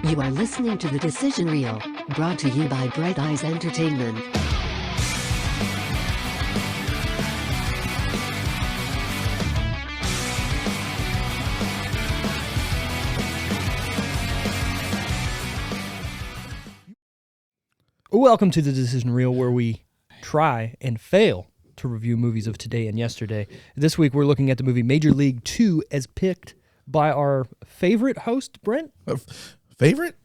You are listening to The Decision Reel, brought to you by Bright Eyes Entertainment. Welcome to The Decision Reel, where we try and fail to review movies of today and yesterday. This week, we're looking at the movie Major League 2 as picked by our favorite host, Brent. Favorite?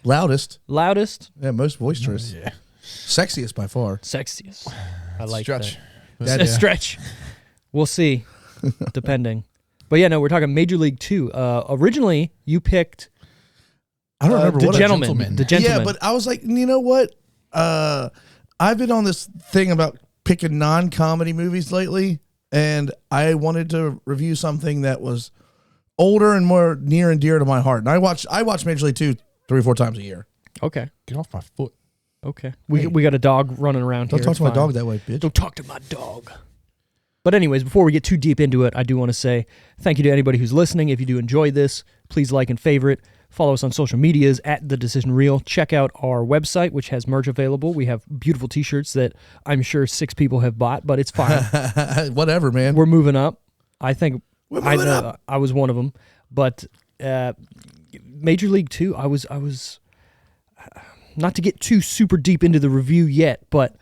Loudest. Loudest. Yeah, most boisterous. Yeah. Sexiest by far. Sexiest. I like Stretch. that. Stretch. We'll see, depending. But yeah, no, we're talking Major League 2. Originally, you picked I don't remember The what Gentleman. The Gentleman. Yeah, but I was like, you know what? I've been on this thing about picking non-comedy movies lately, and I wanted to review something that was older and more near and dear to my heart. And I watch Major League 2 3 or 4 times a year. Okay. Get off my foot. Okay. We got a dog running around here. Don't talk It's to my fine. dog that way, bitch. Don't talk to my dog. But anyways, before we get too deep into it, I do want to say thank you to anybody who's listening. If you do enjoy this, please like and favorite. Follow us on social medias at The Decision Reel. Check out our website, which has merch available. We have beautiful T-shirts that I'm sure 6 people have bought, but it's fine. Whatever, man. We're moving up. I think We're moving up. I was one of them. But Major League 2, I was not to get too super deep into the review yet, but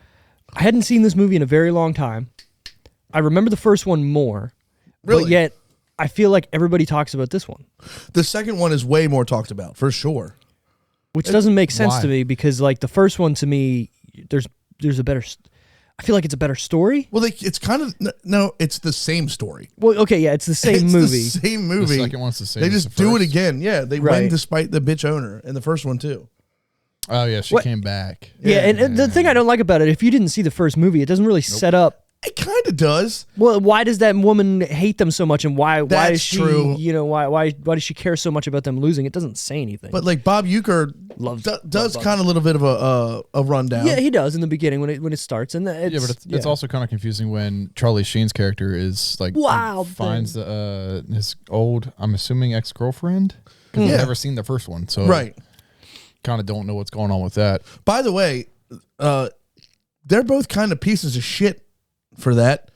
I hadn't seen this movie in a very long time. I remember the first one more, Really? but yet I feel like everybody talks about this one, The second one is way more talked about, for sure. which doesn't make sense why? to me because like the first one to me, there's a better. I feel like it's a better story. Well, it's kind of no, it's the same story. Well, okay, yeah, it's the same It's movie. The same movie. The second one's the same. They as just the do it first. again. Yeah, they Right. win despite the bitch owner in the first one too. Oh yeah, she What? came back. Yeah, and the thing I don't like about it, if you didn't see the first movie, it doesn't really set up. It kind of does. Well, why does that woman hate them so much, and why is That's she? true. You know, why does she care so much about them losing? It doesn't say anything. But like Bob Uecker does kind of a little bit of a rundown. yeah, he does in the beginning when it starts, and it's, Yeah, but it's also kind of confusing when Charlie Sheen's character is like Wild finds his old, I'm assuming, ex-girlfriend because Yeah. I've never seen the first one, so Right. kind of don't know what's going on with that. By the way, they're both kind of pieces of shit for that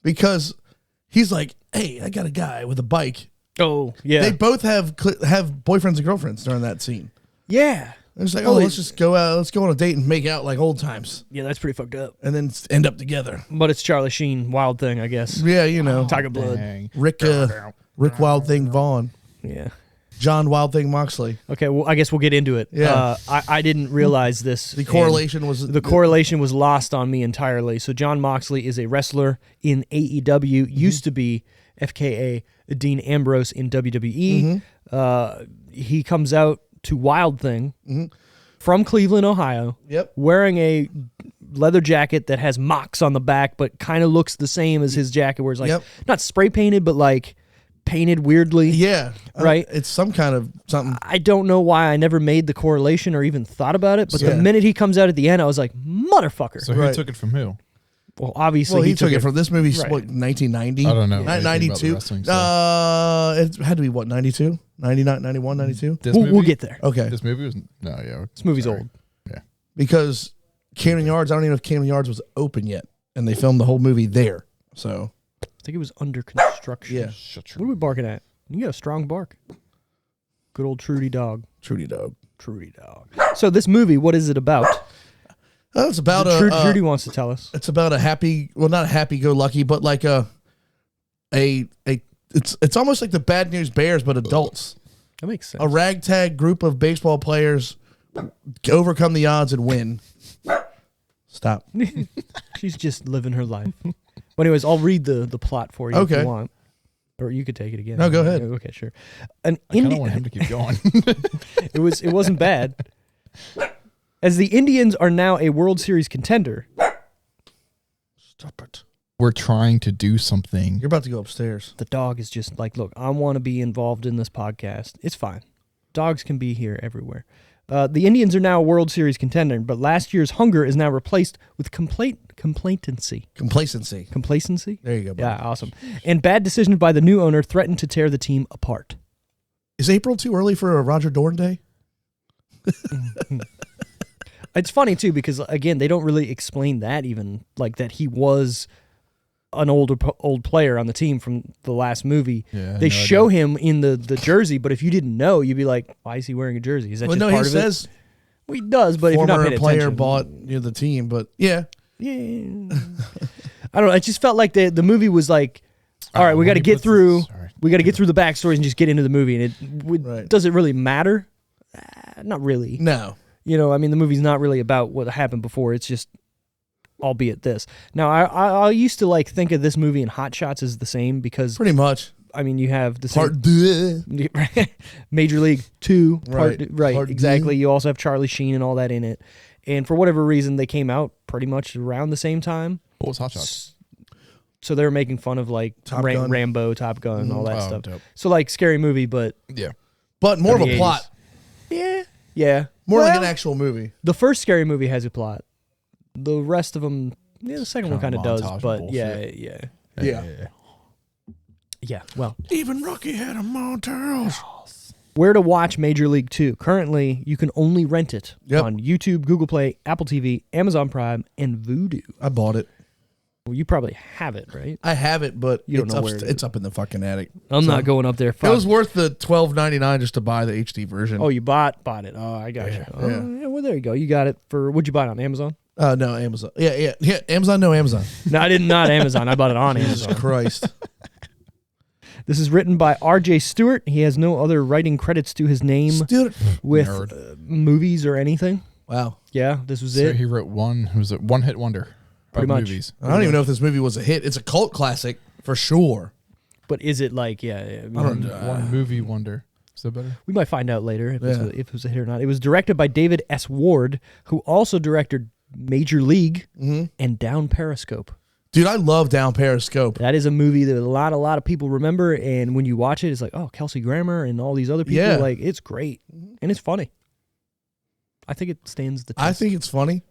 because he's like, "Hey, I got a guy with a bike." Oh yeah, They both have boyfriends and girlfriends during that scene. yeah, And it's like, Oh, let's just go out, let's go on a date and make out like old times, yeah. That's pretty fucked up. and then end up together. But it's Charlie Sheen, Wild Thing, I guess. Yeah, you know, Tiger Blood. Dang. Rick Wild Thing Vaughn, Yeah. John Wild Thing Moxley. Okay. Well, I guess we'll get into it. Yeah. I didn't realize this. The correlation was The correlation was lost on me entirely. So John Moxley is a wrestler in AEW, used to be FKA Dean Ambrose in WWE. He comes out to Wild Thing from Cleveland, Ohio, Yep. wearing a leather jacket that has Mox on the back, but kind of looks the same as his jacket, where it's like Yep. not spray painted, but like painted weirdly. Yeah, Right. It's some kind of something. I don't know why I never made the correlation or even thought about it, but Yeah. the minute he comes out at the end, I was like, motherfucker. So who Right. took it from who? Well, obviously Well, he took it from this movie. Right. What, 1990? I don't know anything about the 92. wrestling stuff. It had to be what, 92, 99, 91, 92. This We'll movie? get there. Okay, This movie was yeah. This movie's sorry. old. Yeah. because Camden Yards. I don't even know if Camden Yards was open yet, and they filmed the whole movie there. So I think it was under construction. yeah, Shut What are we barking at? You got a strong bark. Good old Trudy dog. Trudy dog. Trudy dog. So this movie, what is it about? It's about Trudy wants to tell us. It's about a happy, well, not a happy-go-lucky, but like it's almost like the Bad News Bears, but adults. That makes sense. A ragtag group of baseball players overcome the odds and win. Stop. She's just living her life. Well, anyways, I'll read the plot for you if Okay. you want. Or you could take it again. No, go ahead. Okay, sure. An I kind of want him to keep going. It wasn't bad. As the Indians are now a World Series contender, Stop it. We're trying to do something. You're about to go upstairs. the dog is just like, look, I want to be involved in this podcast. It's fine. Dogs can be here everywhere. The Indians are now a World Series contender, but last year's hunger is now replaced with complacency. Complacency. There you go, buddy. Yeah, awesome. And bad decisions by the new owner threatened to tear the team apart. Is April too early for a Roger Dorn day? It's funny too because again they don't really explain that even like that he was an old player on the team from the last movie. Yeah, they no show idea. him in the jersey, but if you didn't know, you'd be like, why is he wearing a jersey? Is that just part he of says it? Well, he does, but if you're not former paying player attention, bought the team, but yeah. Yeah, I don't know. I just felt like the movie was like, all right, we got to get through. We got to get through the backstories and just get into the movie. And Right. does it really matter? Not really. No. You know, I mean, the movie's not really about what happened before. It's just, albeit this. Now, I used to like think of this movie and Hot Shots as the same because, Pretty much. I mean, you have the Part same deux. Major League 2, Right. right, Part exactly. deux. You also have Charlie Sheen and all that in it. And for whatever reason, they came out pretty much around the same time. What was Hot Shots? So they were making fun of like Top Gun. Rambo, Top Gun, all that stuff. Dope. So like Scary Movie, but Yeah. But more of In a the plot. 80s. Yeah. More like Well, an actual movie. The first Scary Movie has a plot. The rest of them, the second one kind Kinda of does, montage but bullshit. yeah. Well, Even Rocky had a montage. where to watch Major League 2? Currently, you can only rent it Yep. on YouTube, Google Play, Apple TV, Amazon Prime, and Vudu. I bought it. Well, you probably have it, right? I have it, but You don't it's know up, where it is. it's up in the fucking attic. I'm So, not going up there. It was worth the $12.99 just to buy the HD version. Oh, you bought it. Oh, I got you. Oh, yeah. well, there you go. You got it for, what'd you buy it on Amazon? No, Amazon. Yeah. Amazon, no Amazon. No, I did not Amazon. I bought it on Jesus Amazon. Christ. This is written by R.J. Stewart. He has no other writing credits to his name Dude. with Nerd. movies or anything. Wow. Yeah, this was So it. he wrote one hit wonder. Pretty of much. Movies. I don't even know if this movie was a hit. It's a cult classic for sure. But is it like, I mean, One movie wonder. Is that better? we might find out later if, Yeah. if it was a hit or not. It was directed by David S. Ward, who also directed Major League and Down Periscope. Dude, I love Down Periscope. That is a movie that a lot of people remember, and when you watch it, it's like, oh, Kelsey Grammer and all these other people. Yeah. Like, it's great, and it's funny. I think it stands the test. I think it's funny.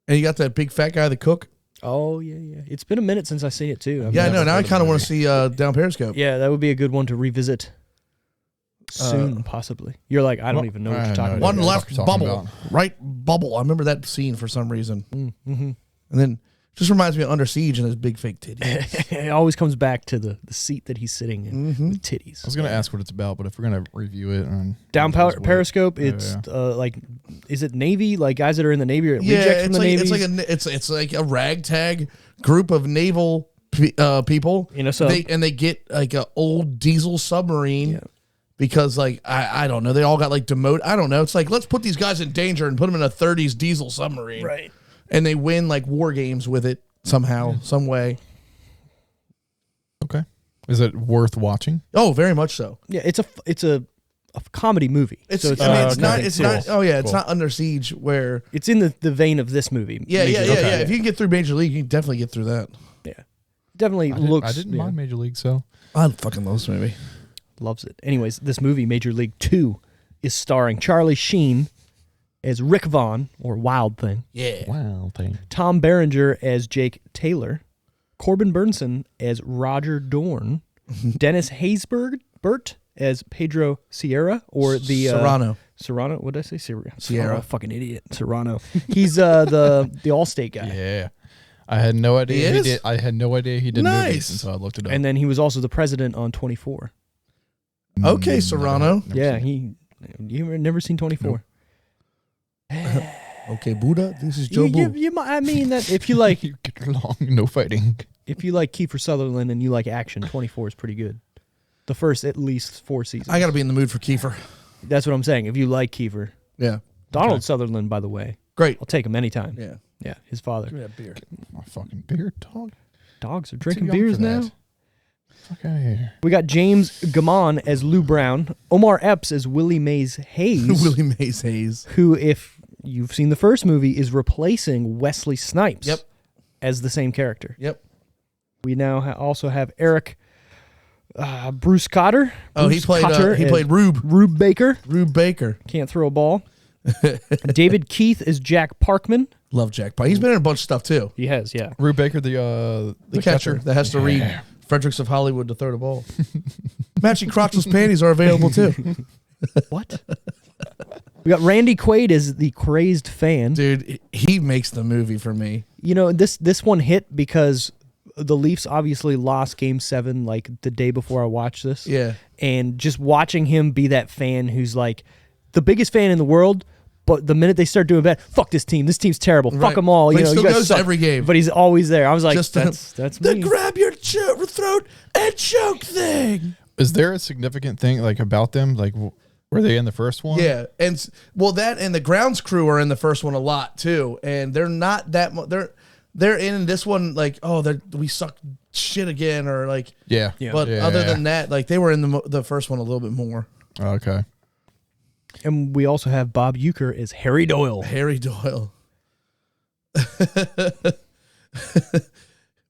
And you got that big fat guy, the cook. Oh, yeah. It's been a minute since I've seen it, too. Yeah, I know. never Now I heard of kind of the want to see Down Periscope. Yeah, that would be a good one to revisit soon, possibly. You're like, I don't even know what I you're have talking no about. One idea what left you're talking bubble. about. Right bubble. I remember that scene for some reason. Mm-hmm. And then just reminds me of Under Siege and his big fake titties. It always comes back to the seat that he's sitting in with titties. I was gonna ask what it's about, but if we're gonna review it on Down Periscope, Yeah, it's yeah. like, is it Navy? Like guys that are in the Navy or Yeah, rejects from it's the like Navy? it's like a ragtag group of naval people. You know, so- they get like an old diesel submarine. Yeah. Because like I don't know, they all got like demoted. I don't know. It's like let's put these guys in danger and put them in a 30s diesel submarine, Right. and they win like war games with it somehow, some way. Okay. Is it worth watching? Oh, very much so. Yeah, it's a comedy movie. It's so I mean, it's not. nothing It's serious. not. Oh yeah, it's Cool. not Under Siege where. It's in the vein of this movie. Yeah, Major League. yeah. If you can get through Major League, you can definitely get through that. Yeah. Definitely I looks. didn't yeah, mind Major League, so I fucking love this movie. loves it. Anyways, this movie, Major League 2, is starring Charlie Sheen as Rick Vaughn, or Wild Thing, Yeah. wow thing. Tom Berenger as Jake Taylor, Corbin Burnson as Roger Dorn, Dennis Haysbert as Pedro Sierra, or the Serrano. What did I say? Sierra. Oh, fucking idiot. Serrano. He's the Allstate guy. Yeah. I had no idea He he is? did. I had no idea he did Nice. movies until I looked it up. And then he was also the president on 24. Okay, Serrano. Yeah, you've never seen 24. Okay, Buddha. This is Joe Boo. I mean that if you like You get along, no fighting. if you like Kiefer Sutherland and you like action, 24 is pretty good. The first at least 4 seasons. I got to be in the mood for Kiefer. That's what I'm saying. If you like Kiefer, Yeah. Donald Sutherland, by the way, Great. I'll take him anytime. Yeah. Yeah, his father. Give me that beer. My fucking beard, dog. Dogs are Too drinking young beers for now. that. Fuck out of here. We got James Gammon as Lou Brown, Omar Epps as Willie Mays Hayes, Willie Mays Hayes. who, if you've seen the first movie, is replacing Wesley Snipes Yep. as the same character. Yep. We now also have Eric Bruce Cotter. Oh, he Bruce played. Cotter He as played Rube. Rube Baker. Rube Baker. Can't throw a ball. David Keith is Jack Parkman. Love Jack Pye. He's been in a bunch of stuff too. He has, yeah. Rube Baker, the The catcher that has to read Fredericks of Hollywood to throw the ball. Matching crotchless panties are available too. What? We got Randy Quaid as the crazed fan. Dude, he makes the movie for me. You know, this one hit because the Leafs obviously lost Game 7 like the day before I watched this. Yeah. And just watching him be that fan who's like the biggest fan in the world, but the minute they start doing bad, fuck this team. This team's terrible. Right. Fuck them all. But he You know, still you guys goes to suck. every game. But he's always there. I was like, Just that's the me. grab your throat and choke thing. Is there a significant thing like about them? Like, were they in the first one? Yeah, and well, that and the grounds crew are in the first one a lot too, and they're not that much. They're in this one like, oh, we suck shit again, or like, Yeah. But Yeah. other than that, like they were in the first one a little bit more. Okay. And we also have Bob Uecker as Harry Doyle. Harry Doyle.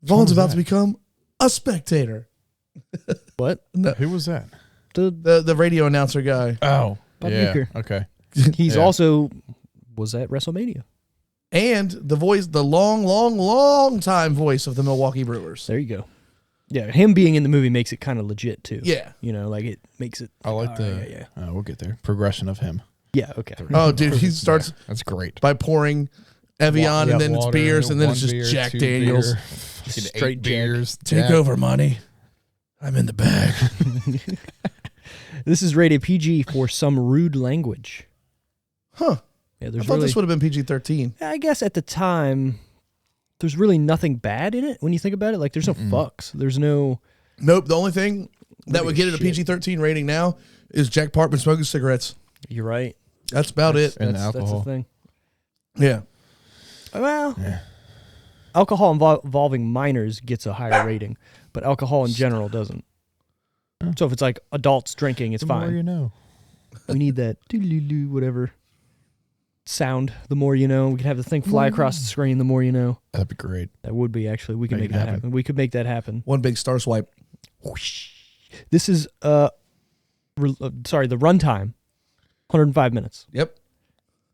Vaughn's about to become a spectator. What? No, Who was that? the radio announcer guy, Oh, Bob yeah. Uecker. Okay. He's Yeah. also was at WrestleMania. and the voice, the long time voice of the Milwaukee Brewers. There you go. Yeah, him being in the movie makes it kind of legit too. Yeah. You know, like it makes it. I like the. Yeah. We'll get there. Progression of him. Yeah. Okay. Oh, dude, he starts Yeah, that's great. by pouring Evian, Yeah, and then it's water, beers, and then it's one just beer, Jack 2 Daniels. beer, fucking Straight 8 Jack. beers. Take Jack. over, money. I'm in the bag. This is rated PG for some rude language. Huh. Yeah, I there's thought really. this would have been PG-13. I guess at the time, there's really nothing bad in it when you think about it. Like, there's no fucks. There's no. Nope. The only thing that would get it a Shit. PG-13 rating now is Jack Parkman smoking cigarettes. You're right. That's about it. And That's the alcohol. thing. Yeah. Well, alcohol involving minors gets a higher rating, but alcohol in general doesn't. So if it's like adults drinking, it's The fine. more you know. We need that doo-doo-doo, whatever sound. The more you know, we can have the thing fly across the screen. The more you know, That'd be great. that would be actually. We can Make make it that happen. happen. We could make that happen. One big star swipe. This is the runtime, 105 minutes. Yep.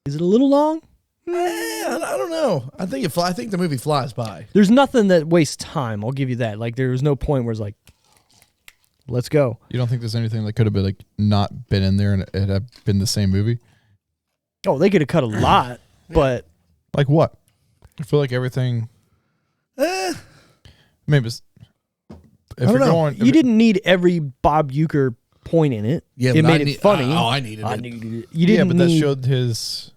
Is it a little long? I don't know. I think the movie flies by. There's nothing that wastes time. I'll give you that. Like there was no point where it's like, let's go. You don't think there's anything that could have been like not been in there and it had been the same movie? Oh, they could have cut a lot, but Like what? I feel like everything. Maybe if don't you're know. going, you didn't need every Bob Uecker point in it. Yeah, it but made it funny. I needed it. You yeah, didn't but that need. showed his.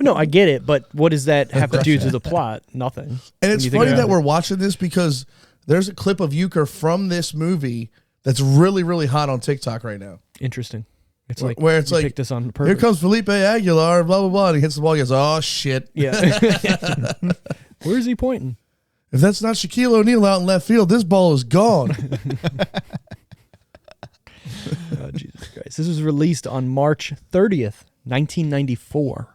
No, I get it, but what does that have to do to the plot? Nothing. And When it's you think funny about that it. we're watching this because there's a clip of Euchre from this movie that's really, really hot on TikTok right now. Interesting. It's like Where it's you like, picked this on Here purpose. comes Felipe Aguilar, blah, blah, blah. And he hits the ball. He goes, oh, shit. Yeah. Where's he pointing? If that's not Shaquille O'Neal out in left field, this ball is gone. Oh, Jesus Christ. This was released on March 30th, 1994.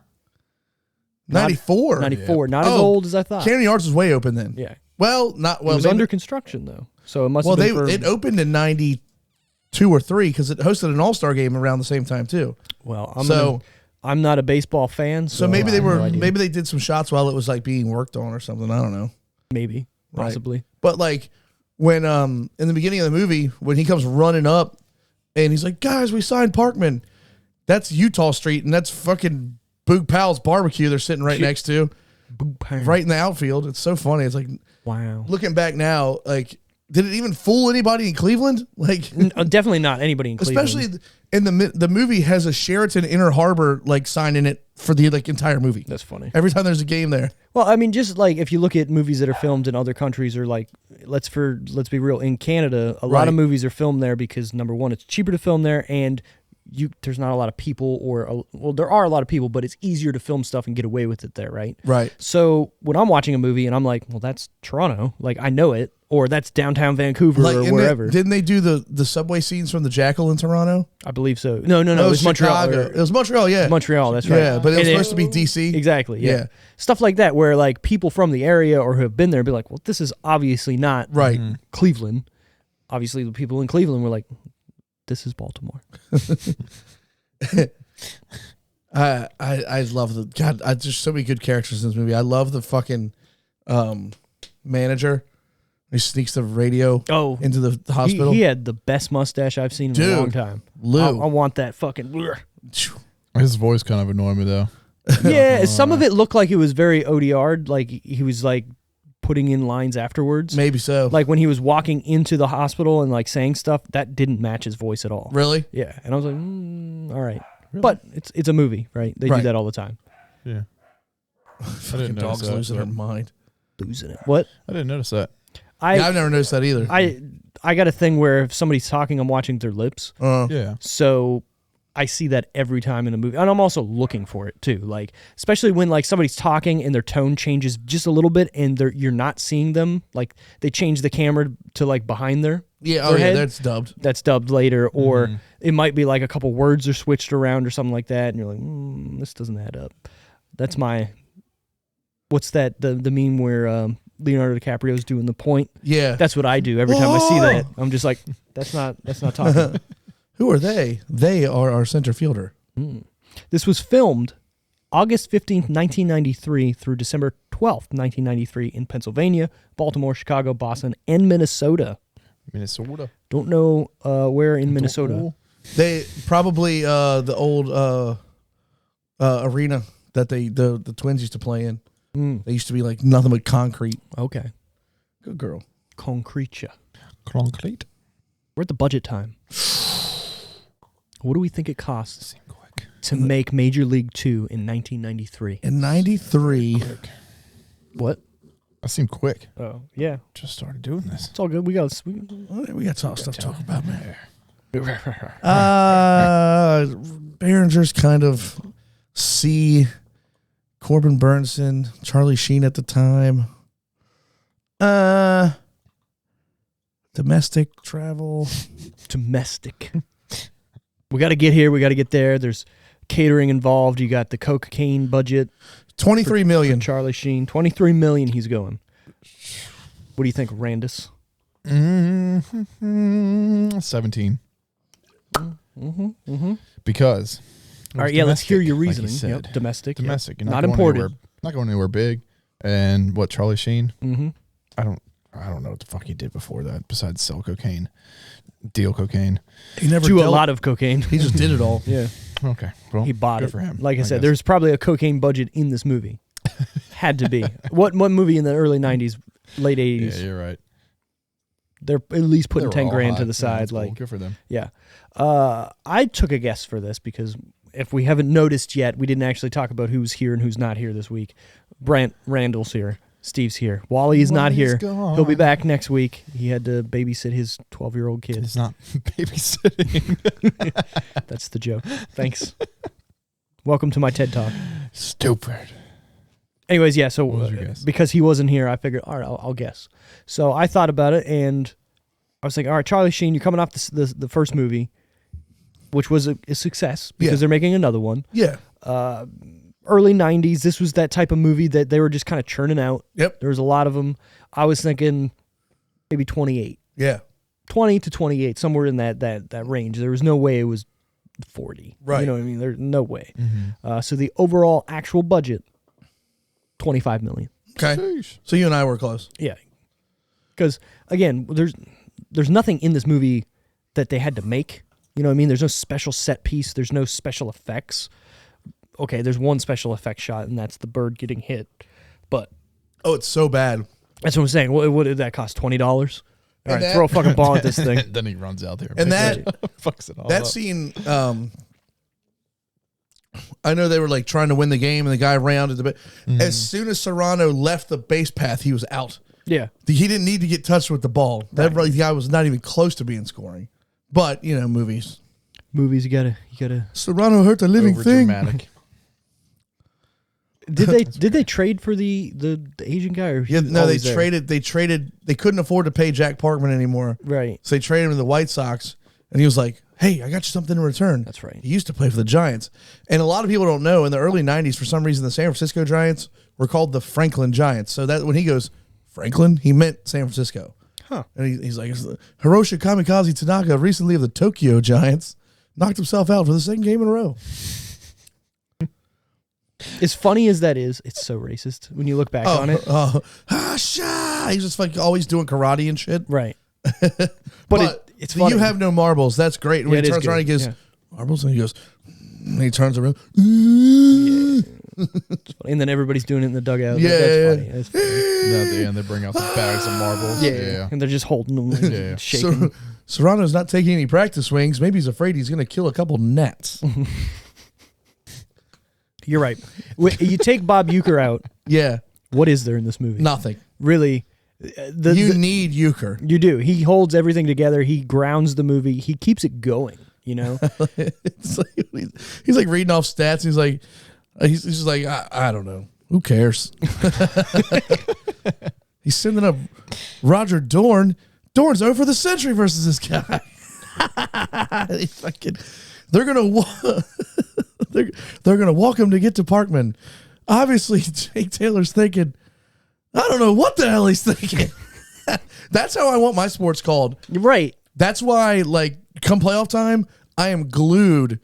94. 94. Not as Oh, old as I thought. Canyon Yards was way open then. Yeah. Well, not well. It was maybe- under construction, though. So it must well, have been it opened in 92 or 3 because it hosted an All-Star game around the same time too. Well, So- I'm not a baseball fan, so, So maybe I they have were no idea. maybe they did some shots while it was like being worked on or something. I don't know. Maybe. Right. Possibly. But like when in the beginning of the movie when he comes running up and he's like, guys, we signed Parkman. That's Utah Street and that's fucking Boog Powell's barbecue they're sitting right next to, right in the outfield. It's so funny. It's like Wow. looking back now, like did it even fool anybody in Cleveland? Like Definitely not anybody in Cleveland. especially in the movie has a Sheraton Inner Harbor like sign in it for the like entire movie. That's funny. Every time there's a game there. Well, I mean, just like if you look at movies that are filmed in other countries, or like let's be real, in Canada, a lot of Right. movies are filmed there because number one, it's cheaper to film there, and there's not a lot of people, well, there are a lot of people, but it's easier to film stuff and get away with it there, right? Right. So when I'm watching a movie and I'm like, well, that's Toronto, like I know it, or that's downtown Vancouver Like or in wherever. didn't they do the subway scenes from the Jackal in Toronto? I believe so. No, it was was Montreal. Chicago. It was Montreal, yeah. Montreal, that's right. Yeah, but it was And supposed to be DC. Exactly. Yeah. Yeah. Stuff like that where like people from the area or who have been there be like, well, this is obviously not Right. Cleveland. Obviously, the people in Cleveland were like, this is Baltimore. I love the God. There's so many good characters in this movie. I love the fucking manager. He sneaks the radio into the hospital. He had the best mustache I've seen in a long time. Lou. I want that fucking. His voice kind of annoyed me though. Yeah, some of it looked like it was very ODR'd, like he was like putting in lines afterwards. Maybe so. Like when he was walking into the hospital and like saying stuff, that didn't match his voice at all. Really? Yeah, and I was like, all right. Really? But it's a movie, right? They do that all the time. Yeah. Fucking dogs losing their mind. Losing it. What? I didn't notice that. I've never noticed that either. I got a thing where if somebody's talking, I'm watching their lips. Yeah. So I see that every time in a movie. And I'm also looking for it too. Like, especially when like somebody's talking and their tone changes just a little bit and you're not seeing them. Like they change the camera to like behind their head. That's dubbed. That's dubbed later. Or it might be like a couple words are switched around or something like that. And you're like, this doesn't add up. That's my, what's that? The meme where Leonardo DiCaprio's doing the point. Yeah. That's what I do every time I see that. I'm just like, that's not talking. Who are they? They are our center fielder. This was filmed August 15th, 1993 through December 12th, 1993 in Pennsylvania, Baltimore, Chicago, Boston, and Minnesota. Minnesota. Don't know where in Minnesota. They probably the old arena that the Twins used to play in. They used to be like nothing but concrete. Okay. Good girl. Concrete. Concrete. We're at the budget time. What do we think it costs to make Major League 2 in 1993? In 93. What? That seemed quick. Oh, yeah. Just started doing this. It's all good. We got stuff to talk about, man. Behringer's Behringer's kind of see Corbin Burnson, Charlie Sheen at the time. Domestic travel. Domestic. We got to get here. We got to get there. There's catering involved. You got the cocaine budget. $23 million. Charlie Sheen. $23 million he's going. What do you think, Randus? 17. Because. All right, yeah, let's hear your like reasoning. you said. Yep, domestic. Domestic. Yep. You're Not imported. Not going anywhere big. And what, Charlie Sheen? Mm-hmm. I don't know what the fuck he did before that besides sell cocaine. Deal cocaine. He never do a lot of cocaine. He just did it all. Yeah. Okay. Well, he bought good it. for him. Like I said, guess. there's probably a cocaine budget in this movie. Had to be. What movie in the early 90s, late 80s? Yeah, you're right. They're at least putting They were 10 all grand hot. to the Yeah, side. that's cool. Like, good for them. Yeah. I took a guess for this because if we haven't noticed yet, we didn't actually talk about who's here and who's not here this week. Brent Randall's here. Steve's here. Wally is not here. Gone. He'll be back next week. He had to babysit his 12-year-old kid. It's not babysitting. That's the joke. Thanks. Welcome to my TED Talk. Stupid. Anyways, yeah, so What was your guess? because he wasn't here, I figured, all right, I'll guess. So I thought about it, and I was like, all right, Charlie Sheen, you're coming off the first movie, which was a success because they're making another one. Yeah. Early 90s, this was that type of movie that they were just kind of churning out. Yep. There was a lot of them. I was thinking maybe 28. Yeah. 20 to 28, somewhere in that range. There was no way it was 40. Right. You know what I mean? There's no way. Mm-hmm. So the overall actual budget, $25 million. Okay. Sheesh. So you and I were close. Yeah. Because, again, there's nothing in this movie that they had to make. You know what I mean? There's no special set piece. There's no special effects. Okay, there's one special effect shot, and that's the bird getting hit. But Oh, it's so bad. that's what I'm saying. What did that cost? $20? All right, that- throw a fucking ball at this thing. Then he runs out there. And makes that- it- fucks it all That up. scene, I know they were like trying to win the game, and the guy rounded the bit. As soon as Serrano left the base path, he was out. Yeah. He didn't need to get touched with the ball. That the guy was not even close to being scoring. But you know, movies. Movies, you gotta. Serrano hurt the living Over thing. dramatic. Did they trade for the Asian guy? Or Yeah, he was no, they always there? traded. They traded. They couldn't afford to pay Jack Parkman anymore, Right. so they traded him to the White Sox. And he was like, "Hey, I got you something in return." That's right. He used to play for the Giants, and a lot of people don't know. In the early '90s, for some reason, the San Francisco Giants were called the Franklin Giants. So that when he goes Franklin, he meant San Francisco. Huh. And he's like, Hiroshi Kamikaze Tanaka, recently of the Tokyo Giants, knocked himself out for the second game in a row. As funny as that is, it's so racist when you look back on it. He's just like always doing karate and shit. Right. But it's funny. You have no marbles. That's great. And when he turns around, he goes, marbles? And he goes, and he turns around. And then everybody's doing it in the dugout. Yeah. That's funny. That's funny. And at the end, they bring out the bags of marbles. Yeah. And they're just holding them and shaking. Serrano's not taking any practice swings. Maybe he's afraid he's going to kill a couple nets. You're right. You take Bob Uecker out. Yeah. What is there in this movie? Nothing. Really. You need Uecker. You do. He holds everything together. He grounds the movie. He keeps it going, you know? It's like, he's like reading off stats. He's like, he's just like, I don't know. Who cares? He's sending up Roger Dorn. Dorn's over for the century versus this guy. They're gonna walk him to get to Parkman. Obviously, Jake Taylor's thinking, I don't know what the hell he's thinking. That's how I want my sports called. Right. That's why, like, come playoff time, I am glued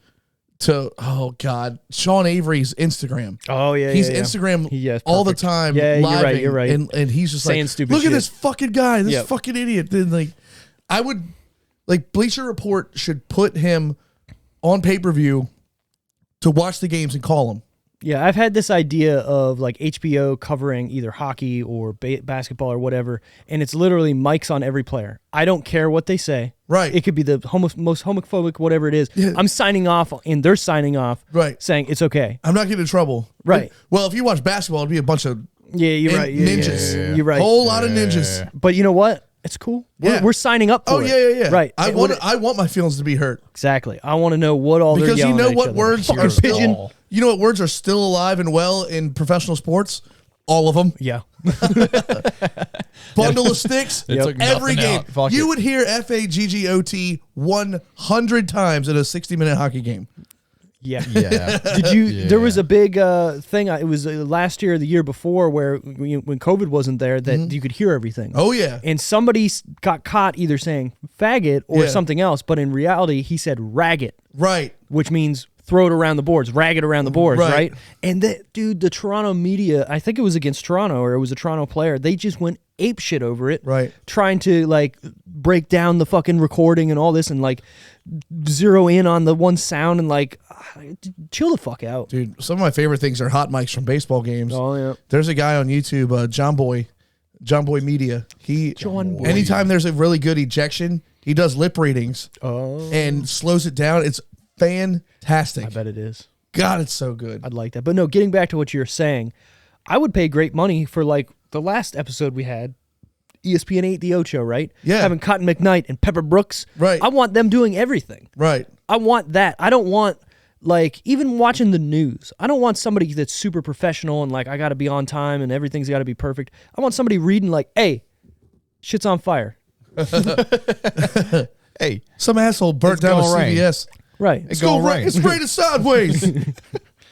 to, oh God, Sean Avery's Instagram. Oh yeah, he's Instagram all the time. Yeah, you're right. And he's just saying like, stupid look shit. at this fucking guy, this fucking idiot. Then like, I would like Bleacher Report should put him on pay-per-view to watch the games and call him. Yeah, I've had this idea of like HBO covering either hockey or basketball or whatever, and it's literally mics on every player. I don't care what they say. Right. It could be the most homophobic, whatever it is. Yeah. I'm signing off, and they're signing off. Right. Saying it's okay. I'm not getting in trouble. Right. Well, if you watch basketball, it'd be a bunch of you're right. ninjas. Yeah. You're right. Whole lot of ninjas. But you know what? It's cool. We're signing up for it. Yeah. Right. I want my feelings to be hurt. Exactly. I want to know what all they're because yelling you know at what each other. words are still. You know what words are still alive and well in professional sports? All of them. Yeah. Bundle of sticks. Every game. You would hear FAGGOT 100 times in a 60-minute hockey game. Yeah. Did you? Yeah. There was a big thing. It was last year or the year before where when COVID wasn't there that you could hear everything. Oh yeah. And somebody got caught either saying faggot or something else, but in reality he said ragged. Right. Which means throw it around the boards, ragged around the boards, right? And the Toronto media, I think it was against Toronto or it was a Toronto player, they just went ape shit over it. Right. Trying to like break down the fucking recording and all this and like zero in on the one sound and like chill the fuck out. Dude, some of my favorite things are hot mics from baseball games. Oh yeah. There's a guy on YouTube, John Boy Media. Anytime there's a really good ejection, he does lip readings and slows it down. It's fantastic. I bet it is. God, it's so good. I'd like that. But no, getting back to what you're saying, I would pay great money for like the last episode we had, ESPN 8 The Ocho, right? Yeah. Having Cotton McKnight and Pepper Brooks. Right. I want them doing everything. Right. I want that. I don't want like even watching the news. I don't want somebody that's super professional and like I got to be on time and everything's got to be perfect. I want somebody reading like, hey, shit's on fire. Hey, some asshole burnt down a CVS. Right. It's going to rain. It's raining sideways.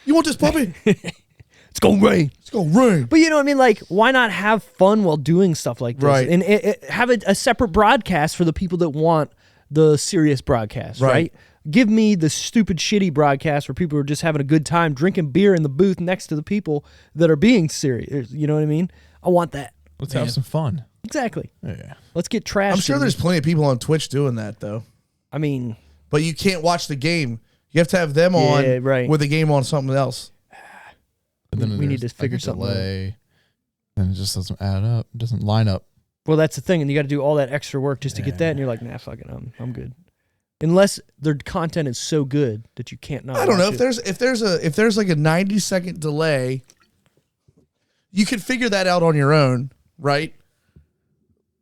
You want this puppy? It's going to rain. It's going to rain. But you know what I mean? Like, why not have fun while doing stuff like this? Right. And have a separate broadcast for the people that want the serious broadcast, right? Give me the stupid, shitty broadcast where people are just having a good time drinking beer in the booth next to the people that are being serious. You know what I mean? I want that. Let's have some fun. Exactly. Yeah. Let's get trashed. I'm sure there's plenty of people on Twitch doing that, though. I mean... But you can't watch the game. You have to have them on with the game on something else. And then we need to figure something out. And it just doesn't add up. It doesn't line up. Well, that's the thing. And you got to do all that extra work just to get that. And you're like, nah, fuck it. I'm good. Unless their content is so good that you can't not. I don't know. watch If there's like a 90-second delay, you could figure that out on your own, right?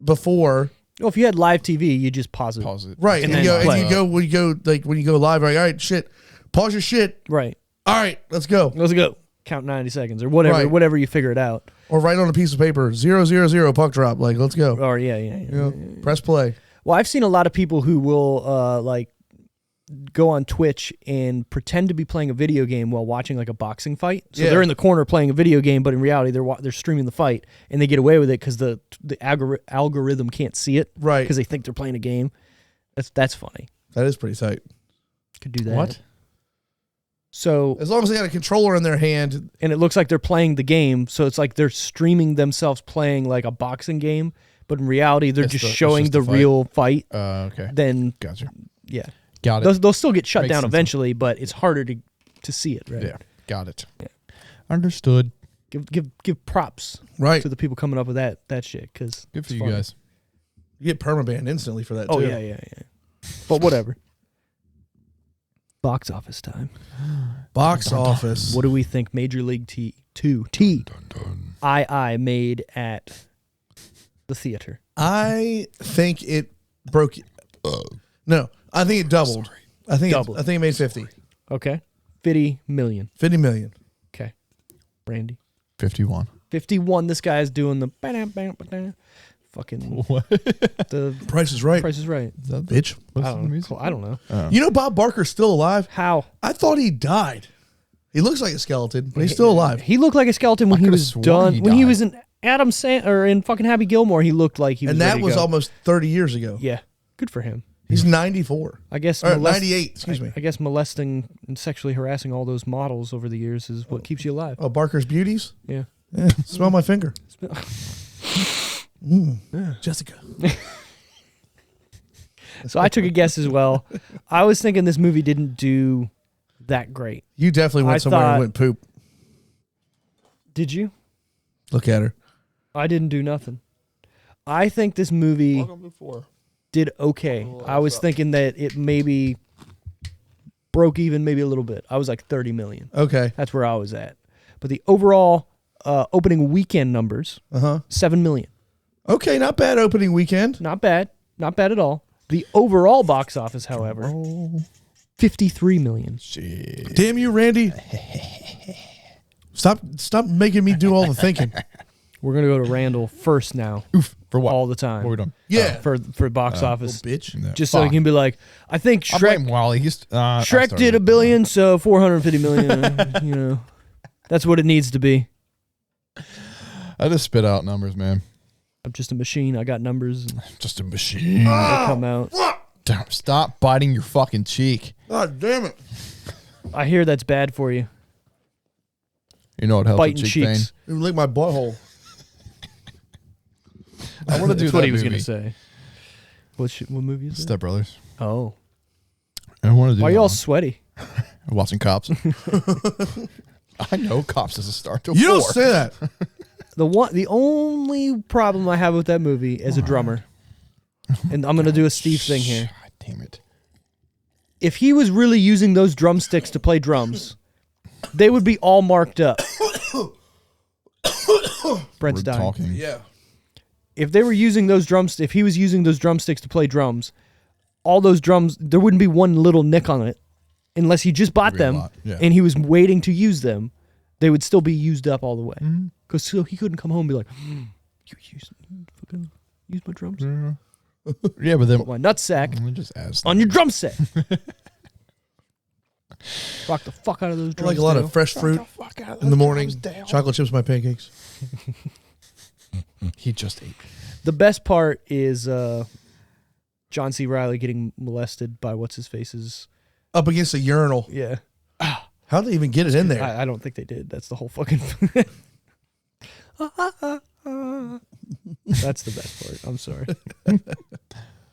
Before. Well, if you had live TV, you just pause it. Right. And when you go live, right, all right, shit. Pause your shit. Right. All right, let's go. Let's go. Count 90 seconds or whatever, whatever you figure it out. Or write on a piece of paper, 000 puck drop. Like, let's go. Or yeah. Press play. Well, I've seen a lot of people who will like go on Twitch and pretend to be playing a video game while watching like a boxing fight. So they're in the corner playing a video game, but in reality they're streaming the fight, and they get away with it because the algorithm can't see it, right? Because they think they're playing a game. That's funny. That is pretty tight. Could do that. What? So As long as they got a controller in their hand. and it looks like they're playing the game, so it's like they're streaming themselves playing like a boxing game, but in reality they're It's just the- it's showing just the the fight. real fight. Okay. Then Gotcha. yeah, Got it. they'll still get shut Makes down sense. eventually, but it's harder to see it. Right? Yeah. Got it. Yeah. Understood. Give props Right. to the people coming up with that shit because Good for you guys. You get permabanned instantly for that, Oh too. yeah. But whatever. Box office time. Box office. What do we think Major League T made at the theater? I think it broke. No, I think it doubled. I think Doubled. I think it made 50. Okay. 50 million. 50 million. Okay. Brandy. 51. 51. This guy's doing the fucking What? the Price is right. Price is Right. Is that Bitch. what's I the don't music? know. I don't know. Oh. You know Bob Barker's still alive? How? I thought he died. He looks like a skeleton, but he's still alive. He looked like a skeleton when I he could've was sworn done. he When he died. was in or in fucking Happy Gilmore, he looked like he was And that ready to was go. almost 30 years ago. Yeah. Good for him. He's 94. I guess Or 98, excuse me. I guess molesting and sexually harassing all those models over the years is what keeps you alive. Oh, Barker's Beauties? Yeah. Yeah, smell my finger. Jessica. So I took a guess as well. I was thinking this movie didn't do that great. You definitely went I somewhere thought- and went poop. Did you? Look at her. I didn't do nothing. I think this movie did okay. I was thinking that it maybe broke even maybe a little bit. I was like 30 million. Okay. That's where I was at. But the overall opening weekend numbers, 7 million. Okay, not bad opening weekend. Not bad. Not bad at all. The overall box office, however, 53 million. Shit. Damn you, Randy. Stop making me do all the thinking. We're going to go to Randall first now. Oof. For what? All the time. What are we doing? Yeah. For box office. Bitch. No. Just so he Fuck. can be like, I think I blame Shrek Wally. I Shrek started did it. $1 billion, so 450 million. You know, that's what it needs to be. I just spit out numbers, man. I'm just a machine. I got numbers and Just a machine. they come out. Damn, stop biting your fucking cheek. God damn it. I hear that's bad for you. You know what helps Biting with cheek cheeks. You lick my butthole. pain? I want to do That's that what he was movie. going to say. What movie is that? Step Brothers. Oh. I want to do Why are that you all one. sweaty? Watching Cops. I know Cops is a start to You 4. don't say that. The only problem I have with that movie is a drummer. And I'm going to do a Steve thing here. God damn it. If he was really using those drumsticks to play drums, they would be all marked up. Brent's We're dying. talking. Yeah. If they were using those drums, if he was using those drumsticks to play drums, all those drums, there wouldn't be one little nick on it, unless he just bought Would be a them lot, yeah. and he was waiting to use them. They would still be used up all the way. Because so he couldn't come home and be like, you fucking use my drums, Yeah, but then put my nutsack let me just ask. on your drum set. Rock the fuck out of those I drums. like a lot Dale. of fresh fruit in the morning. Chocolate chips, my pancakes. He just ate. The best part is John C. Reilly getting molested by what's his face's. Up against a urinal. Yeah. How'd they even get it in there? I don't think they did. That's the whole fucking. That's the best part. I'm sorry.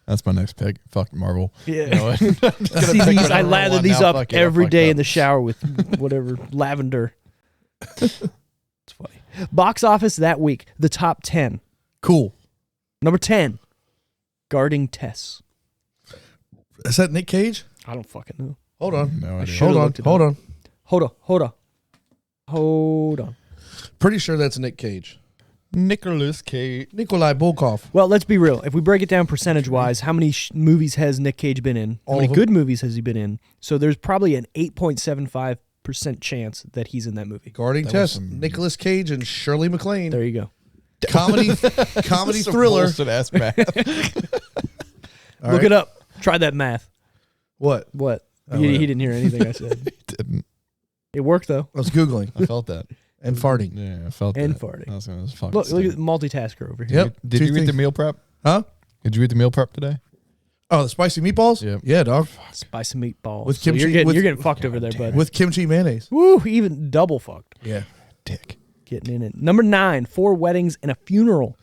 That's my next pick. Fuck Marvel. Yeah. You know what? See these, I whatever lather one these now. up Fuck it, I every fucked day up. in the shower with whatever lavender. It's funny. Box office that week. The top 10. Cool. Number 10. Guarding Tess. Is that Nick Cage? I don't fucking know. Hold on. No idea. should've Hold on. looked it Hold up. on. Hold on. Pretty sure that's Nick Cage. Nicholas Cage. Nikolai Volkov. Well, let's be real. If we break it down percentage-wise, how many movies has Nick Cage been in? How All many of them. good movies has he been in? So there's probably an 8.75% chance that he's in that movie. Guarding That was Tess. some- Nicolas Cage and Shirley MacLaine. There you go. Comedy thriller. Ass math. All Look right. it up. Try that math. What? What? Oh, he whatever. didn't hear anything I said. Didn't. It worked, though. I was Googling I felt that. and farting. Yeah, I felt And that. farting. I was gonna fucking Look say at it. the multitasker over here. Yep. Did Two you eat the things. meal prep? Huh? Did you eat the meal prep today? Oh, the spicy meatballs? Yep. Yeah, dog. Spicy meatballs. With So kimchi- you're with- getting fucked over there, bud. With kimchi mayonnaise. Woo, even double fucked. Yeah. Dick. Getting in it. Number 9, 4 Weddings and a Funeral.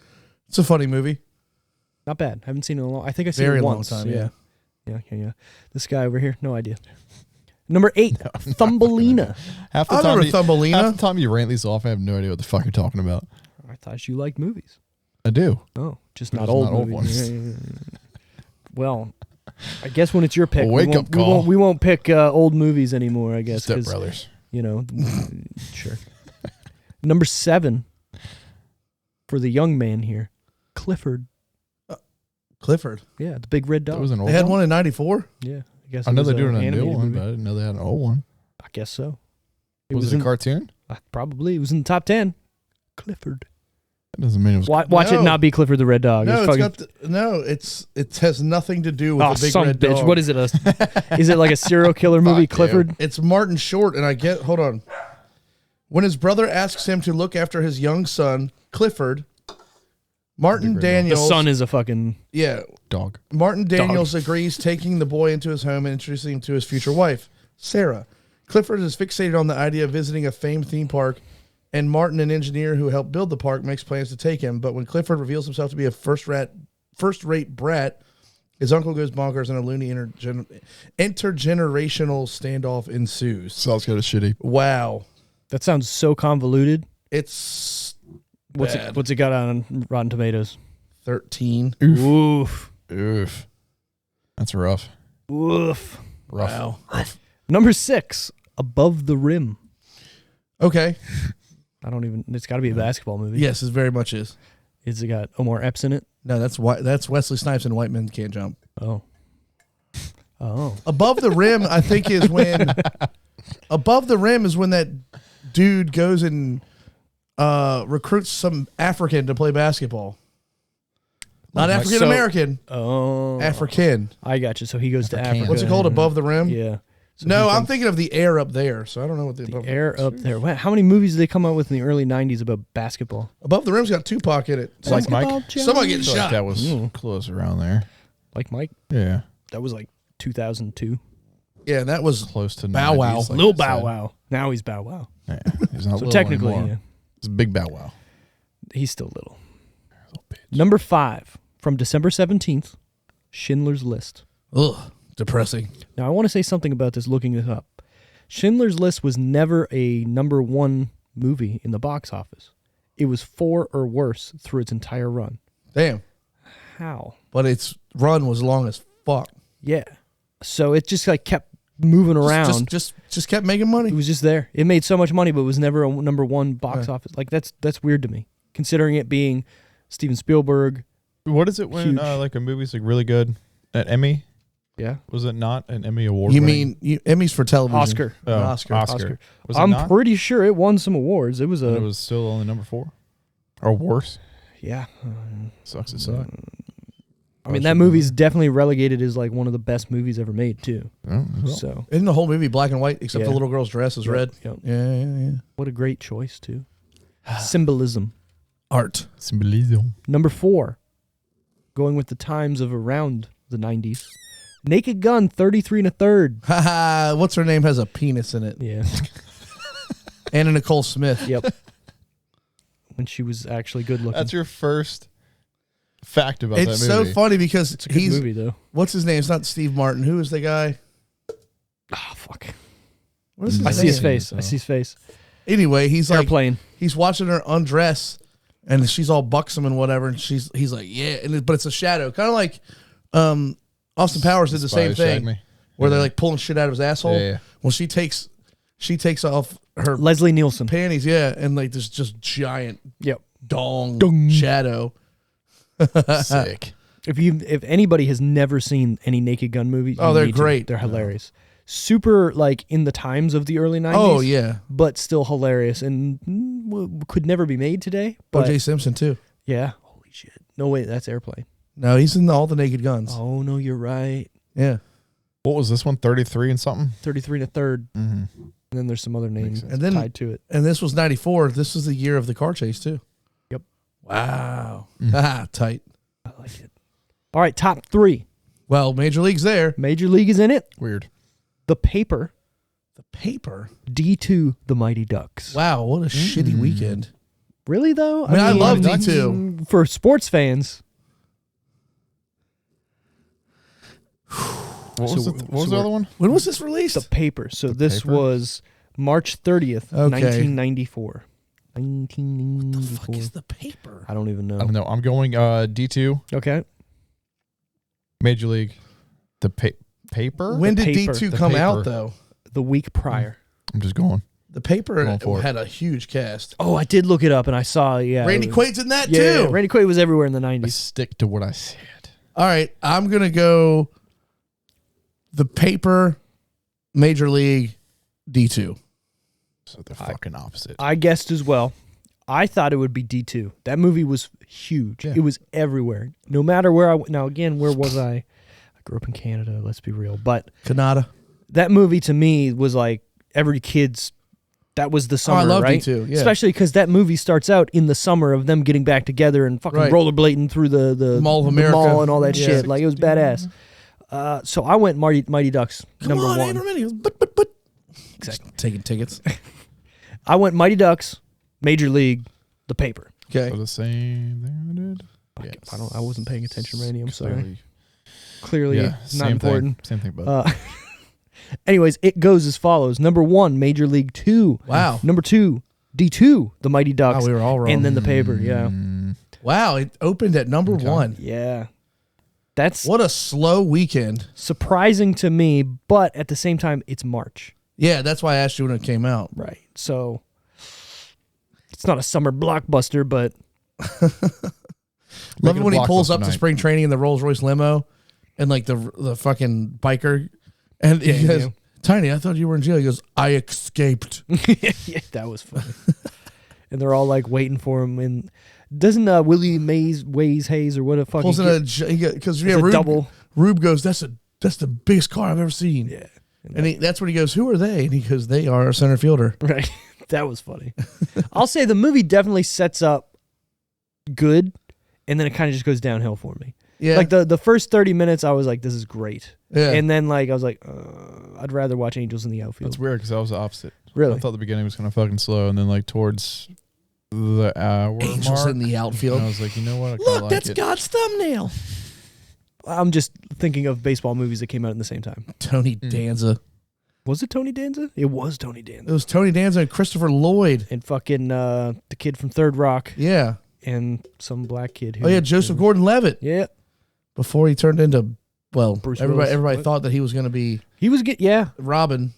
It's a funny movie. Not bad. Haven't seen it in a long. I think I've seen Very it long once. time, Yeah. This guy over here, no idea. Number 8, Thumbelina. Half the I time, remember Thumbelina. half the time you rant these off, I have no idea what the fuck you're talking about. I thought you liked movies. I do. Oh, just But not it's old not old movies. ones. Yeah. Well, I guess when it's your pick, Wake up call. we won't pick old movies anymore. I guess Step 'cause, Brothers. you know, sure. Number 7 for the young man here, Clifford. Clifford. Yeah, the big red dog. That was an old They had one in 94. Yeah, I guess. I it know was they're doing a new animated one, movie. but I didn't know they had an old one. I guess so. Was it in, a cartoon? probably. It was in the top 10. Clifford. That doesn't mean it was. Watch it No. not be Clifford the Red Dog. No, It's fucking, it has nothing to do with oh, the big some red bitch. dog. What is it? Is it like a serial killer movie, Fuck you. Clifford? It's Martin Short, and hold on. When his brother asks him to look after his young son, Clifford, Martin Big red dog. The Daniels. son is a fucking Yeah, Dog. Martin Daniels agrees, taking the boy into his home and introducing him to his future wife, Sarah. Clifford is fixated on the idea of visiting a famed theme park, and Martin, an engineer who helped build the park, makes plans to take him. But when Clifford reveals himself to be a first-rate brat, his uncle goes bonkers and a loony intergenerational standoff ensues. Sounds kind of shitty. Wow. that sounds so convoluted. It's What's bad. it got on Rotten Tomatoes? 13. Oof. Oof. That's rough. Oof. Rough. Wow. Number 6, Above the Rim. Okay. It's got to be a basketball movie. Yes, it very much is. Is it got Omar Epps in it? No, that's Wesley Snipes and White Men Can't Jump. Oh. Above the Rim, I think, is when Above the Rim is when that dude goes and recruits some African to play basketball. Not Like- African American, Oh. African. I got you. So he goes to African. Africa. What's it called? Above the Rim? Yeah. So No, he I'm thinks thinking of the air up there. So I don't know what the the above air up there. Wow, how many movies did they come out with in the early 90s about basketball? Above the Rim's got Tupac in it. Like Some- Mike? Somebody getting I feel like shot. that was close around there. Like Mike? Yeah. That was like 2002. Yeah, that was Close to Bow 90s, Wow. like Lil I Bow said. Wow. Now he's Bow Wow. Yeah. He's not So little technically, anymore. yeah, He's a big Bow Wow. he's still little. Little bitch. Number 5, from December 17th, Schindler's List. ugh, depressing. Now, I want to say something about this looking this up. Schindler's List was never a number 1 movie in the box office. It was 4 or worse through its entire run. Damn. How? But its run was long as fuck. Yeah. So it just like kept moving around. Just kept making It money. was just there. It made so much money, but it was never a number 1 box office. Like that's weird to me, considering it being Steven Spielberg. What is it when Huge. like a movie's like really good at Emmy? Yeah. Was it not an Emmy award? You winning? mean Emmys for television? Oscar. Oh, Oscar. Oscar. Was it I'm not? pretty sure it won some awards. It was And a it was still only number 4 or worse. yeah. Sucks. It sucks. I mean, that movie's definitely relegated as like one of the best movies ever made too. Oh, well. So Isn't the whole movie black and white except Yeah. the little girl's dress is red? Yep. Yeah. What a great choice too. Symbolism. Art. Symbolism. Number 4, going with the times of around the 90s. Naked Gun 33 1/3. Haha, what's her name has a penis in it? Yeah. Anna Nicole Smith. Yep. When she was actually good looking. That's your first fact about It's that so movie. funny because It's a good movie though. what's his name? It's not Steve Martin. Who is the guy? Oh fuck. What is his I name? see his seen face. it, I see his face. Anyway, he's like Airplane. he's watching her undress, and she's all buxom and whatever, and he's like, yeah, but it's a shadow, kind of like Austin Powers did the same Spy Shag thing, Me. where they're like pulling shit out of his asshole. Yeah. Well, she takes off her Leslie Nielsen. panties, yeah, and like this just giant Yep. dong shadow. Sick. If anybody has never seen any Naked Gun movie, Oh, you they're need to. great. They're hilarious. Super like in the times of the early 90s. Oh yeah, But still hilarious and could never be made today. But O.J. Simpson too. yeah. Holy shit. No wait, that's Airplane. No, he's in all the Naked Guns. Oh no, you're right. Yeah, What was this one? 33 and something? 33 1/3. Mm-hmm. And then there's some other names And then- tied to it. and this was '94. This was the year of the car chase too. Yep. Wow. Ah, tight. I like it. All right, top 3. Well, Major League's there. Major League is in it. Weird. The Paper. The Paper. D2, The Mighty Ducks. Wow, what a shitty weekend. Really, though? I mean, I love D2. For sports fans. What was the other one? When was this released? The Paper. So this Paper? was March 30th, Okay. 1994. What the fuck 1994. is The Paper? I don't even know. I don't know. I'm going D2, Okay. Major League, the paper. When did Paper. D2 The come Paper. out, though? The week prior. I'm just going. The Paper Going for it. had a huge cast. Oh, I did look it up, and I saw, Randy it was- Quaid's in that, Yeah, too. Randy Quaid was everywhere in the I 90s. stick to what I said. All right, I'm going to go The Paper, Major League, D2. So they're fucking opposite. I guessed as well. I thought it would be D2. That movie was huge. Yeah. It was everywhere. No matter where I went. Now, again, where was I? I grew up in Canada, let's be real. But Canada. that movie to me was like every kid's, that was the summer, I love right? D2, yeah. Especially because that movie starts out in the summer of them getting back together and fucking Right. rollerblading through the Mall of the America. mall and all that Yeah. shit. Like, it was badass. So I went Mighty Ducks, Come number on, one. Abraham. He goes, but. Exactly. Taking tickets. I went Mighty Ducks, Major League, The Paper. Okay. So the same thing I did. Yes. I wasn't paying attention, Randy. I'm sorry. Clearly. Clearly, Yeah, not same important. Thing. Same thing, bud. Anyways, it goes as follows. Number 1, Major League 2. Wow. Number 2, D2, The Mighty Ducks. Wow, we were all wrong. And then The Paper, yeah. Wow, it opened at number Okay. 1. Yeah. That's What a slow weekend. surprising to me, but at the same time, it's March. Yeah, that's why I asked you when it came out. Right. So it's not a summer blockbuster, but Love it when he pulls blockbuster up to night. spring training in the Rolls Royce limo and like the fucking biker. And he goes, yeah. Tiny, I thought you were in jail. He goes, I escaped. yeah, that was funny. And they're all like waiting for him. And doesn't Willie Ways Hayes or what the fuck? Pulls in because It's a double. Rube goes, that's the biggest car I've ever seen. Yeah. And that's when he goes, who are they? And he goes, they are our center fielder. Right. That was funny. I'll say the movie definitely sets up good, and then it kind of just goes downhill for me. Yeah. Like the first 30 minutes, I was like, this is great. Yeah. And then like I was like, I'd rather watch Angels in the Outfield. That's weird because I was the opposite. Really? I thought the beginning was kind of fucking slow, and then like towards the hour Angels mark, in the outfield. and I was like, you know what? I kinda Look, like that's it. God's thumbnail. I'm just thinking of baseball movies that came out at the same time. Tony Danza. Was it Tony Danza? It was Tony Danza. It was Tony Danza and Christopher Lloyd. And fucking the kid from Third Rock Yeah. and some black kid. Who, Oh, yeah, Joseph Gordon-Levitt. Yeah. Before he turned into, well, Bruce everybody Willis. everybody What? thought that he was going to be He was yeah. Robin.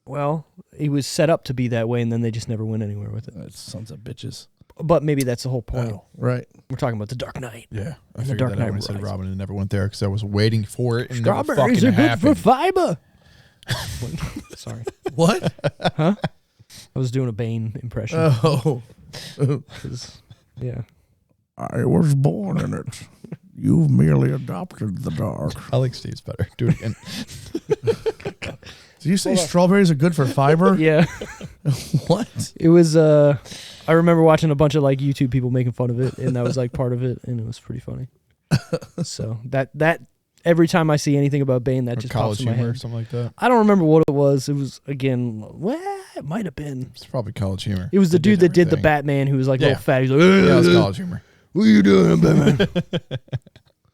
Well, he was set up to be that way, and then they just never went anywhere with it. Sons of bitches. But maybe that's the whole point. Right. We're talking about the Dark Knight. Yeah, I The figured Dark that out Knight when I said Rises. Robin and never went there because I was waiting for it and never Strawberries fucking are good happened. for fiber. Sorry. What? I was doing a Bane impression. Oh. 'Cause, yeah. I was born in it. You've merely adopted the dark. I like Steve's better. Do it again. Did you say strawberries are good for fiber? Yeah. What? It was, I remember watching a bunch of like YouTube people making fun of it, and that was like part of it, and it was pretty funny. So that every time I see anything about Bane, that Or just college pops in my humor or head. something like that. I don't remember what it was. It was, again, well, it might have been. It's probably college humor. It was the They dude that did the everything. Batman who was like a Yeah. little fat. He's like, Yeah, it was college humor. what are you doing, Batman?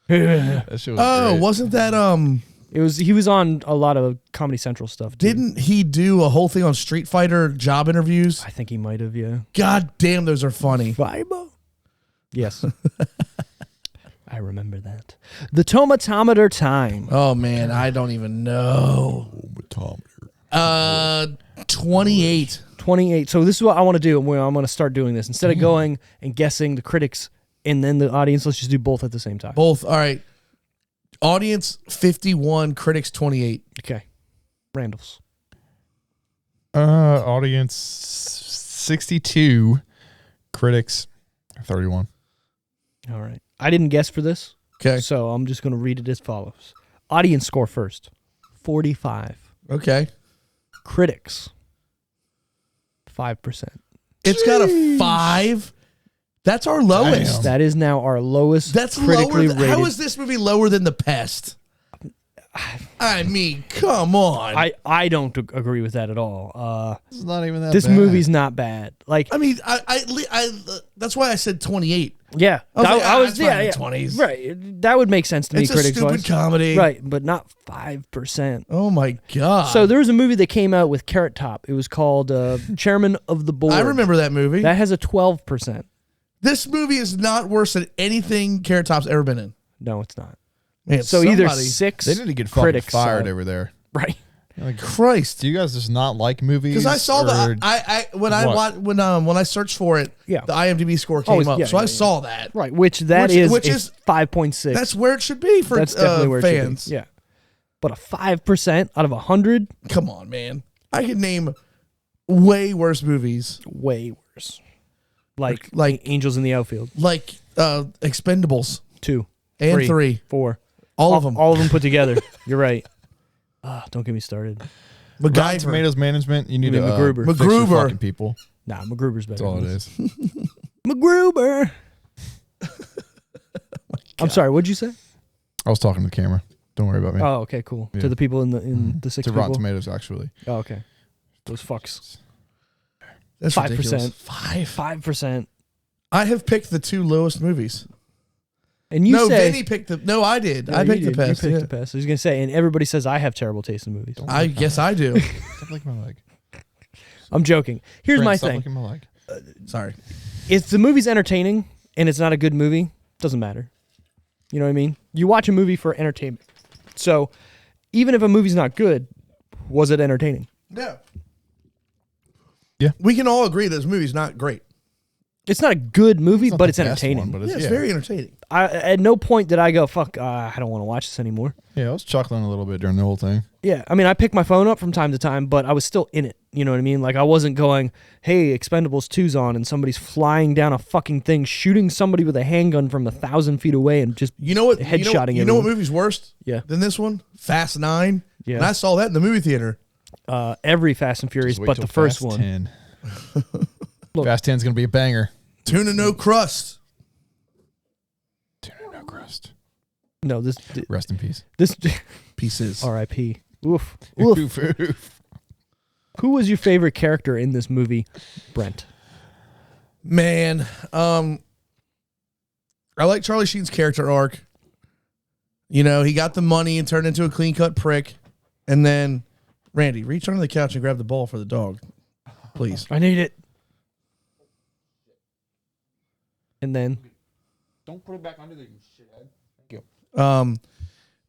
That shit was Oh, great. wasn't that He was on a lot of Comedy Central stuff. Too. didn't he do a whole thing on Street Fighter job interviews? I think he might have, yeah. God damn, those are funny. Fiber? Yes. I remember that. The tomatometer time. Oh man, I don't even know. 28. 28. So this is what I want to do. I'm going to start doing this. Instead of going and guessing the critics and then the audience, let's just do both at the same time. Both. All right. Audience 51, critics 28. Okay. Randall's. Audience 62, critics 31. All right. I didn't guess for this. Okay. So I'm just going to read it as follows. Audience score first. 45. Okay. Critics. 5%. It's got a 5. That's our lowest. Damn. That is now our lowest That's critically lower. rated. How is this movie lower than The Pest? I mean, come on. I don't agree with that at all. It's not even that This bad. movie's not bad. Like, I mean, that's why I said 28. yeah, I was like, it's fine in 20s. Right, that would make sense to me. It's a critics stupid wise. comedy. Right, but not 5%. Oh my god. So there was a movie that came out with Carrot Top. It was called Chairman of the Board. I remember that movie. That has a 12%. This movie is not worse than anything Carrot Top's ever been in. No, it's not. Man, So either somebody- 6 They need to get fucking critics fired saw it. over there. Right. Like, Christ. do you guys just not like movies? Because I saw or- when I searched for it, Yeah. the IMDb score came up, yeah, so yeah, I yeah. saw that. Right, which is 5.6. That's where it should be for That's definitely where it fans. should be. Yeah. But a 5% out of 100, Come on, man. I could name way worse movies, way worse. Like Like- Angels in the Outfield. like Expendables 2 and 3. 4. All of them. All of them put together. You're right. Don't get me started. Rotten MacGyver. Tomatoes management. You need You to mean MacGruber. fix your MacGruber. fucking people. Nah, MacGruber's better. That's all than it this. is. MacGruber. I'm sorry. What'd you say? I was talking to the camera. Don't worry about me. Oh, okay, cool. Yeah. To the people in the 6 to people. Rotten Tomatoes, actually. Oh, okay. Those fucks. That's 5%. ridiculous. 5%. I have picked the 2 lowest movies. And you no, say Vinny picked the. No, I did. Yeah, I you picked the did. best. You picked yeah. the best. I was gonna say, and everybody says I have terrible taste in movies. I guess I do. Stop licking my leg. I'm joking. Here's Brent, my stop thing: licking my leg. Sorry. if the movie's entertaining and it's not a good movie, doesn't matter. You know what I mean? You watch a movie for entertainment. So even if a movie's not good, was it entertaining? Yeah. Yeah. We can all agree this movie's not great. It's not a good movie, not but the it's best entertaining. one, but Yeah, it's, it's very entertaining. At no point did I go, fuck, I don't want to watch this anymore. Yeah, I was chuckling a little bit during the whole thing. Yeah, I mean, I picked my phone up from time to time, but I was still in it. You know what I mean? Like, I wasn't going, hey, Expendables 2's on, and somebody's flying down a fucking thing, shooting somebody with a handgun from 1,000 feet away and just You know what? headshotting You know what everyone. movie's worse Yeah. than this one? Fast 9. Yeah. And I saw that in the movie theater. Every Fast and Furious, Just wait but till the first Fast one. 10. Look. Fast 10's going to be a banger. Tuna no crust. Tuna no crust. No, this Rest in peace. Pieces. R.I.P. Oof. Oof. Oof, oof. Who was your favorite character in this movie, Brent? Man, I like Charlie Sheen's character arc. You know, he got the money and turned into a clean-cut prick. And then, Randy, reach under the couch and grab the ball for the dog. Please. I need it. And then, Don't put it back under there, you shithead. Thank you.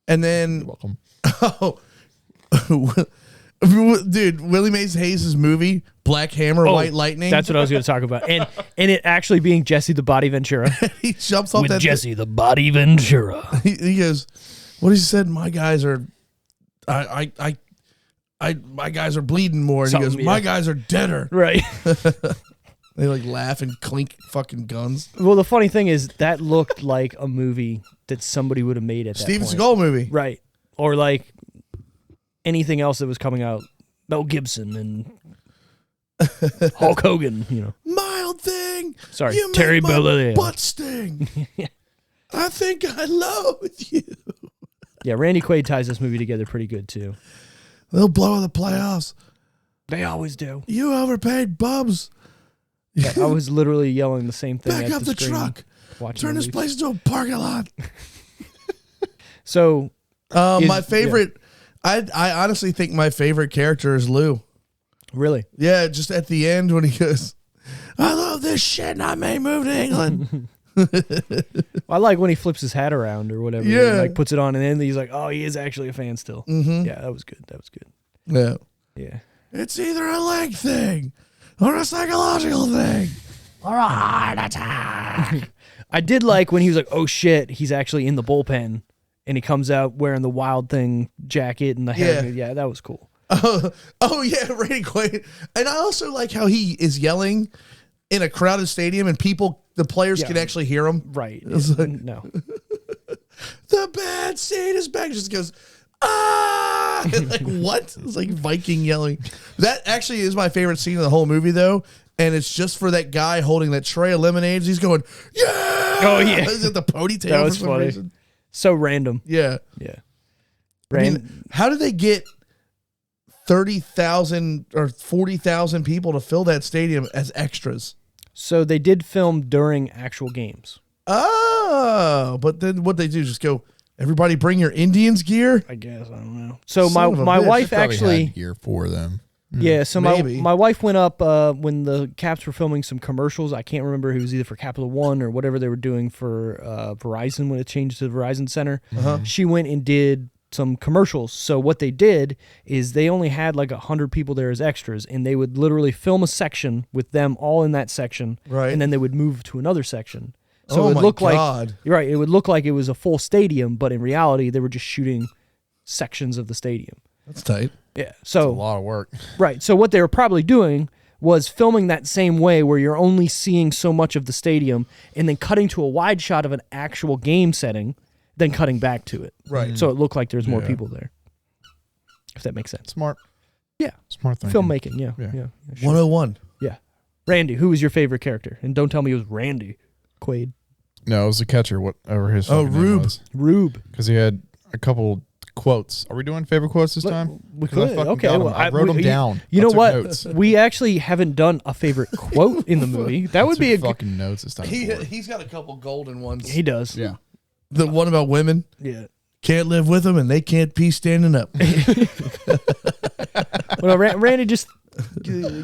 And then, You're welcome. oh, dude, Willie Mays Hayes' movie, Black Hammer, White Lightning. That's what I was going to talk about. And it actually being Jesse the Body Ventura. He jumps off With that. Jesse the Body Ventura. He goes, what he said, my guys are, my guys are bleeding more. And he Something, goes, my yeah. guys are deader. Right. They like laugh and clink fucking guns. Well, the funny thing is that looked like a movie that somebody would have made at that Steven point. Seagal movie. Right. Or like anything else that was coming out. Mel Gibson and Hulk Hogan, you know. Mild thing. Sorry, You Terry make my Bollea. butt sting. I think I love you. Yeah, Randy Quaid ties this movie together pretty good too. They'll blow the playoffs. They always do. You overpaid Bubs. I was literally yelling the same thing. Back at up the screen truck. watching Turn the this Leafs. place into a parking lot. So, My favorite, I honestly think my favorite character is Lou. really, Yeah, just at the end when he goes, I love this shit and I may move to England. I like when he flips his hat around or whatever. Yeah. and, like puts it on, and then he's like, "Oh, he is actually a fan still." Mm-hmm. Yeah, that was good. That was good. Yeah. Yeah. It's either a leg thing or a psychological thing or a heart attack. I did like when he was like, "Oh shit, he's actually in the bullpen," and he comes out wearing the Wild Thing jacket and the hair. Yeah, that was cool. Oh yeah, Randy Quaid. And I also like how he is yelling in a crowded stadium and the players Yeah. can actually hear him. Right? It's like- No. The bad seed is back. Just goes, ah! And like, what? It's like Viking yelling. That actually is my favorite scene of the whole movie, though. And it's just for that guy holding that tray of lemonades. He's going, yeah! Oh, yeah. He's at the ponytail That was for some funny. reason. So random. Yeah. Yeah. I mean, how did they get 30,000 or 40,000 people to fill that stadium as extras? So they did film during actual games. Oh, but then what they do? Just go, everybody bring your Indians gear? I guess. I don't know. So Son of a my bitch. wife Probably actually... had gear for them. Yeah, so Maybe. my wife went up when the Caps were filming some commercials. I can't remember. It was either for Capital One or whatever they were doing for Verizon when it changed to the Verizon Center. Uh-huh. She went and did some commercials. So what they did is they only had like 100 people there as extras, and they would literally film a section with them all in that section, Right. and then they would move to another section. So Oh it would my look God. like you're right. It would look like it was a full stadium, but in reality, they were just shooting sections of the stadium. That's tight. Yeah. A So lot of work. right. So what they were probably doing was filming that same way where you're only seeing so much of the stadium and then cutting to a wide shot of an actual game setting, then cutting back to it. Right. So it looked like there's more Yeah. people there. If that makes sense. Smart. Yeah. Smart thinking. Filmmaking, yeah. Yeah. Yeah. Sure. 101. Yeah. Randy, who was your favorite character? And don't tell me it was Randy Quaid. No, it was the catcher, whatever his Oh, fucking name Rube. was. Rube. Because he had a couple quotes. Are we doing favorite quotes this time? We 'Cause I could. fucking Okay. got 'em. Well, I wrote them you- down. You I know took what? notes. We actually haven't done a favorite quote in the movie. That would be a good. fucking notes this time. He's got a couple golden ones. He does. Yeah. The one about women. Yeah. Can't live with them and they can't pee standing up. Well, Randy just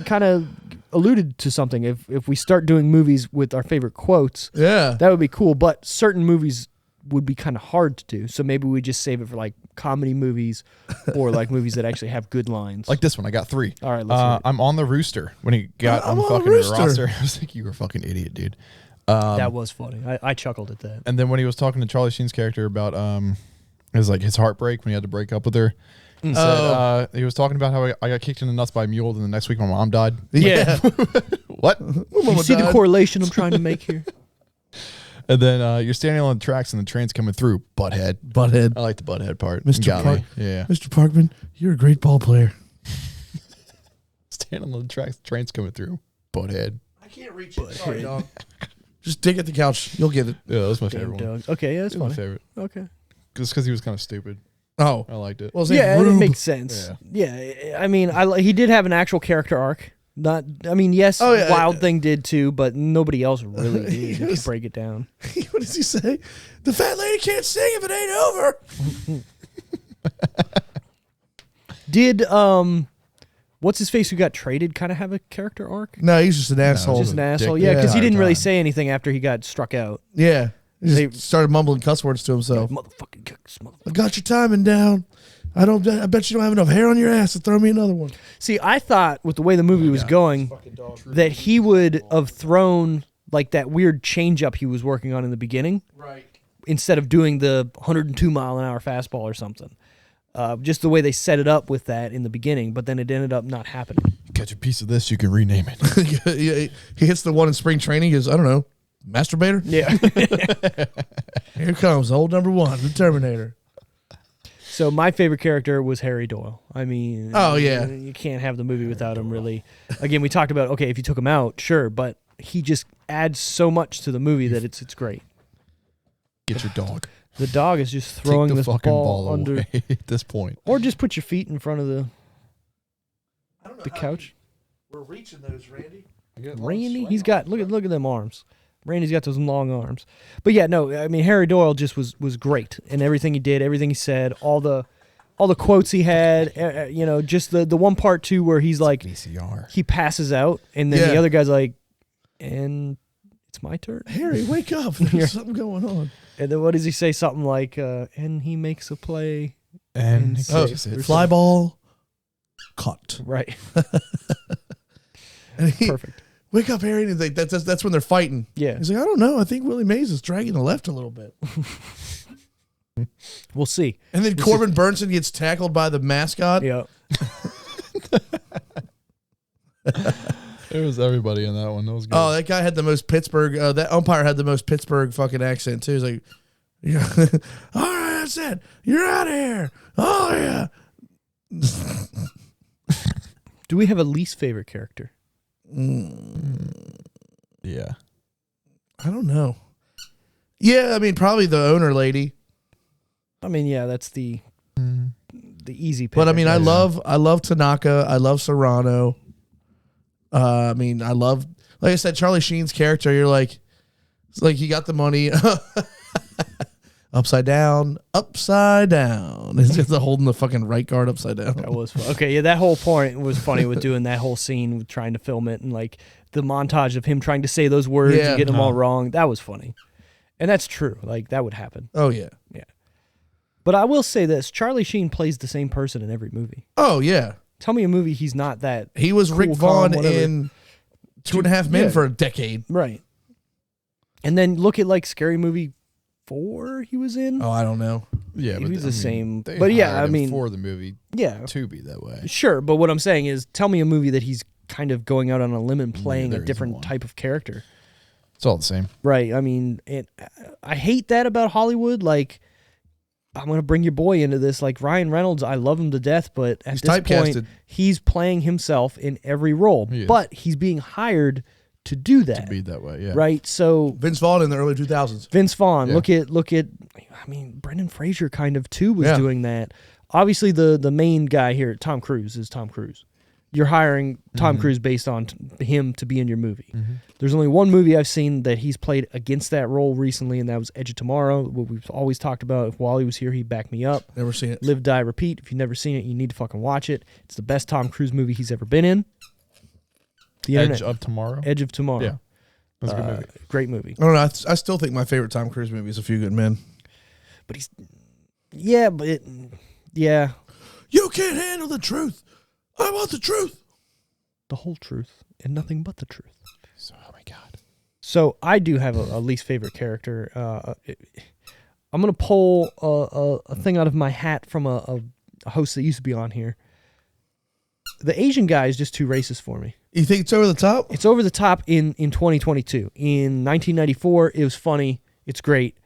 kind of alluded to something. If we start doing movies with our favorite quotes, Yeah. that would be cool. But certain movies would be kind of hard to do. So maybe we just save it for like comedy movies or like movies that actually have good lines. Like this one, I got 3. All right, let's hear it. I'm on the rooster when he got I'm on on fucking the the rooster. roster. I was like, you were a fucking idiot, dude. That was funny. I chuckled at that. And then when he was talking to Charlie Sheen's character about his heartbreak when he had to break up with her, he said, he was talking about how I got kicked in the nuts by a mule, and the next week my mom died. Yeah. What? You see the correlation I'm trying to make here? And then you're standing on the tracks and the train's coming through. Butthead. Butthead. I like the butthead part. Mr. Got Park- me. Yeah. Mr. Parkman, you're a great ball player. Standing on the tracks, the train's coming through. Butthead. I can't reach it. Sorry, dog. Just dig at the couch. You'll get it. Yeah, that was my Damn favorite one. dogs. Okay, yeah, that's It was my funny. favorite. Okay. Just because he was kind of stupid. Oh. I liked it. Well, his name's Yeah, it Rube. makes sense. Yeah, I mean, he did have an actual character arc. Not, I mean, yes, Oh, yeah. Wild Thing did too, but nobody else really did. He If you was- break it down. What does he say? The fat lady can't sing if it ain't over. Did what's his face who got traded kind of have a character arc? No, he's just an asshole. Just an dick asshole. the Yeah, because he entire didn't really time. say anything after he got struck out. Yeah. He just They- started mumbling cuss words to himself. Motherfucking kicks, I got your timing down. I bet you don't have enough hair on your ass to throw me another one. See, I thought with the way the movie was going that he would have thrown like that weird change up he was working on in the beginning. Right. Instead of doing the 102 mile an hour fastball or something. Just the way they set it up with that in the beginning, but then it ended up not happening. Catch a piece of this, you can rename it. He hits the one in spring training. He goes, I don't know, masturbator? Yeah. Here comes old number 1, the Terminator. So my favorite character was Harry Doyle. I mean, Oh, yeah. you can't have the movie without him, really. Again, we talked about, okay, if you took him out, sure, but he just adds so much to the movie that it's great. Get your dog. The dog is just throwing Take the this fucking ball ball under, away at this point. or just put your feet in front of the couch. We're reaching those, Randy. Randy, he's got look at them arms. Randy's got those long arms. But yeah, no, I mean Harry Doyle just was great in everything he did, everything he said, all the quotes he had. Just the one part too where he's like VCR. he passes out, and then Yeah. the other guy's like, and it's my turn. Harry, wake up. There's something going on. And then what does he say? Something like, and he makes a play. And he Oh, catches it. fly ball caught. Right. And he, Perfect. wake up, Harry. And he's like, that's when they're fighting. Yeah. He's like, I don't know. I think Willie Mays is dragging the left a little bit. We'll see. And then Corbin Burnson gets tackled by the mascot. Yeah. There was everybody in that one. That was good. Oh, that guy had the most Pittsburgh. That umpire had the most Pittsburgh fucking accent too. He's like, yeah. All right, that's it. You're out of here. Oh yeah. Do we have a least favorite character? yeah. I don't know. Yeah, I mean, probably the owner lady. I mean, yeah, that's the the easy pick. But I mean, I love Tanaka. I love Serrano. I mean, I love, like I said, Charlie Sheen's character. You're like, it's like you got the money. Upside down, upside down. He's just holding the fucking right guard upside down. That was fun. Okay. Yeah, that whole point was funny with doing that whole scene with trying to film it and like the montage of him trying to say those words and getting them all wrong. That was funny, and that's true. Like that would happen. Oh yeah, yeah. But I will say this: Charlie Sheen plays the same person in every movie. Oh yeah. Tell me a movie he's not that. He was cool, Rick Vaughn calm, in 2.5 Men for a decade. Right. And then look at like Scary Movie 4 he was in. Oh, I don't know. Yeah, he was the same. They but yeah, hired I him mean, for the movie, to be that way. Sure, but what I'm saying is, tell me a movie that he's kind of going out on a limb and playing a there different isn't type of character. It's all the same, right? I mean, I hate that about Hollywood. Like, I'm gonna bring your boy into this. Like Ryan Reynolds, I love him to death, but at this point, he's playing himself in every role. But he's being hired to do that, to be that way, yeah. Right. So Vince Vaughn in the early 2000s. Vince Vaughn. Yeah. Look at. I mean, Brendan Fraser kind of too was doing that. Obviously, the main guy here, Tom Cruise, is Tom Cruise. You're hiring Tom Cruise based on him to be in your movie. There's only one movie I've seen that he's played against that role recently, and that was Edge of Tomorrow. What we've always talked about. If Wally was here, he'd back me up. Never seen it. Live, Die, Repeat. If you've never seen it, you need to fucking watch it. It's the best Tom Cruise movie he's ever been in. Edge of Tomorrow? Edge of Tomorrow. Yeah. That's a good movie. Great movie. I don't know. I still think my favorite Tom Cruise movie is A Few Good Men. But he's... Yeah, but... Yeah. You can't handle the truth. I want the truth. The whole truth and nothing but the truth. So, oh my God. So I do have a least favorite character. I'm going to pull a thing out of my hat from a host that used to be on here. The Asian guy is just too racist for me. You think it's over the top? It's over the top in 2022. In 1994, it was funny. It's great.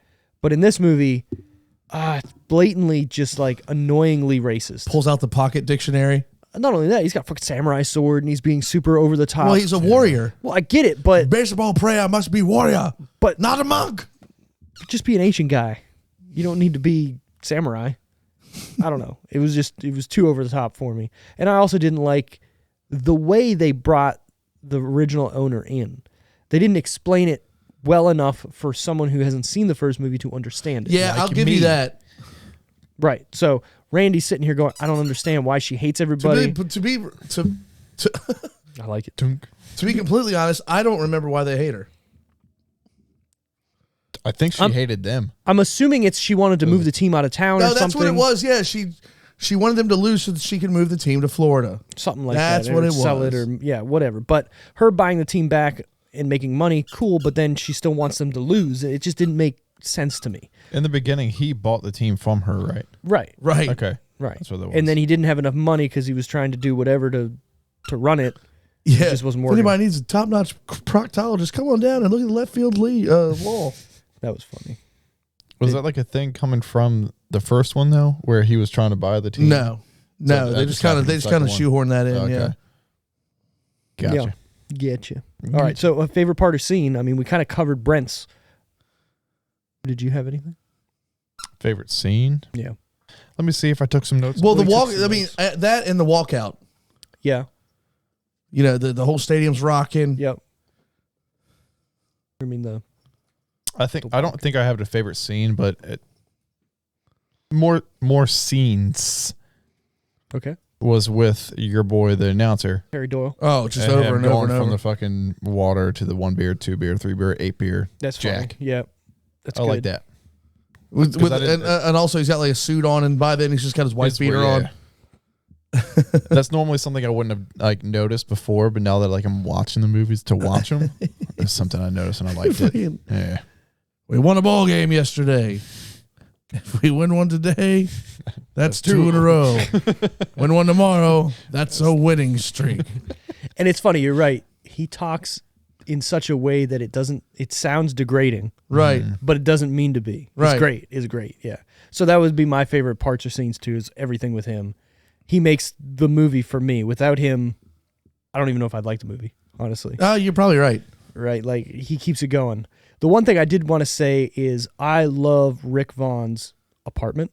But in this movie, it's blatantly just like annoyingly racist. Pulls out the pocket dictionary. Not only that, he's got a fucking samurai sword and he's being super over the top. Well, he's a warrior. Well, I get it, but... Baseball player must be warrior, but not a monk. Just be an Asian guy. You don't need to be samurai. I don't know. It was too over the top for me. And I also didn't like the way they brought the original owner in. They didn't explain it well enough for someone who hasn't seen the first movie to understand it. Yeah, like I'll give you that. Right. So Randy's sitting here going, I don't understand why she hates everybody. I like it. To be completely honest, I don't remember why they hate her. I think she hated them. I'm assuming she wanted to move the team out of town or something. No, that's what it was. Yeah, she wanted them to lose so that she could move the team to Florida. Something like that. That's what it was. Sell it or whatever. But her buying the team back and making money, cool, but then she still wants them to lose. It just didn't make sense to me. In the beginning, he bought the team from her, right? Right. Okay. Right. That's what that was. And then he didn't have enough money because he was trying to do whatever to run it. Yeah. It just wasn't working. If anybody needs a top-notch proctologist, come on down and look at the left field wall. That was funny. Was that like a thing coming from the first one though, where he was trying to buy the team? No, so they just kind of shoehorn that in. Okay. Yeah, gotcha. Getcha. All right. So a favorite part or scene? I mean, we kind of covered Brent's. Did you have anything? Favorite scene? Yeah. Let me see if I took some notes. Well, the walk. I mean, that and the walkout. Yeah. You know, the whole stadium's rocking. Yep. I mean I don't think I have a favorite scene, but more scenes. Okay. Was with your boy, the announcer, Harry Doyle. Oh, just over and over and over. From the fucking water to the 1 beer, 2 beer, 3 beer, 8 beer. That's Jack. Funny. Yeah. That's I like that. And also he's got like a suit on, and by then he's just got his white beater on. That's normally something I wouldn't have like noticed before, but now that like I'm watching the movies to watch them, it's something I noticed and I liked it. Yeah. We won a ball game yesterday. If we win one today, that's 2 in a row. Win one tomorrow, that's a winning streak. And it's funny, you're right. He talks in such a way that it sounds degrading. Right. But it doesn't mean to be. Right. It's great. It's great. Yeah. So that would be my favorite parts or scenes too, is everything with him. He makes the movie for me. Without him, I don't even know if I'd like the movie, honestly. Oh, you're probably right. Right. Like he keeps it going. The one thing I did want to say is I love Rick Vaughn's apartment.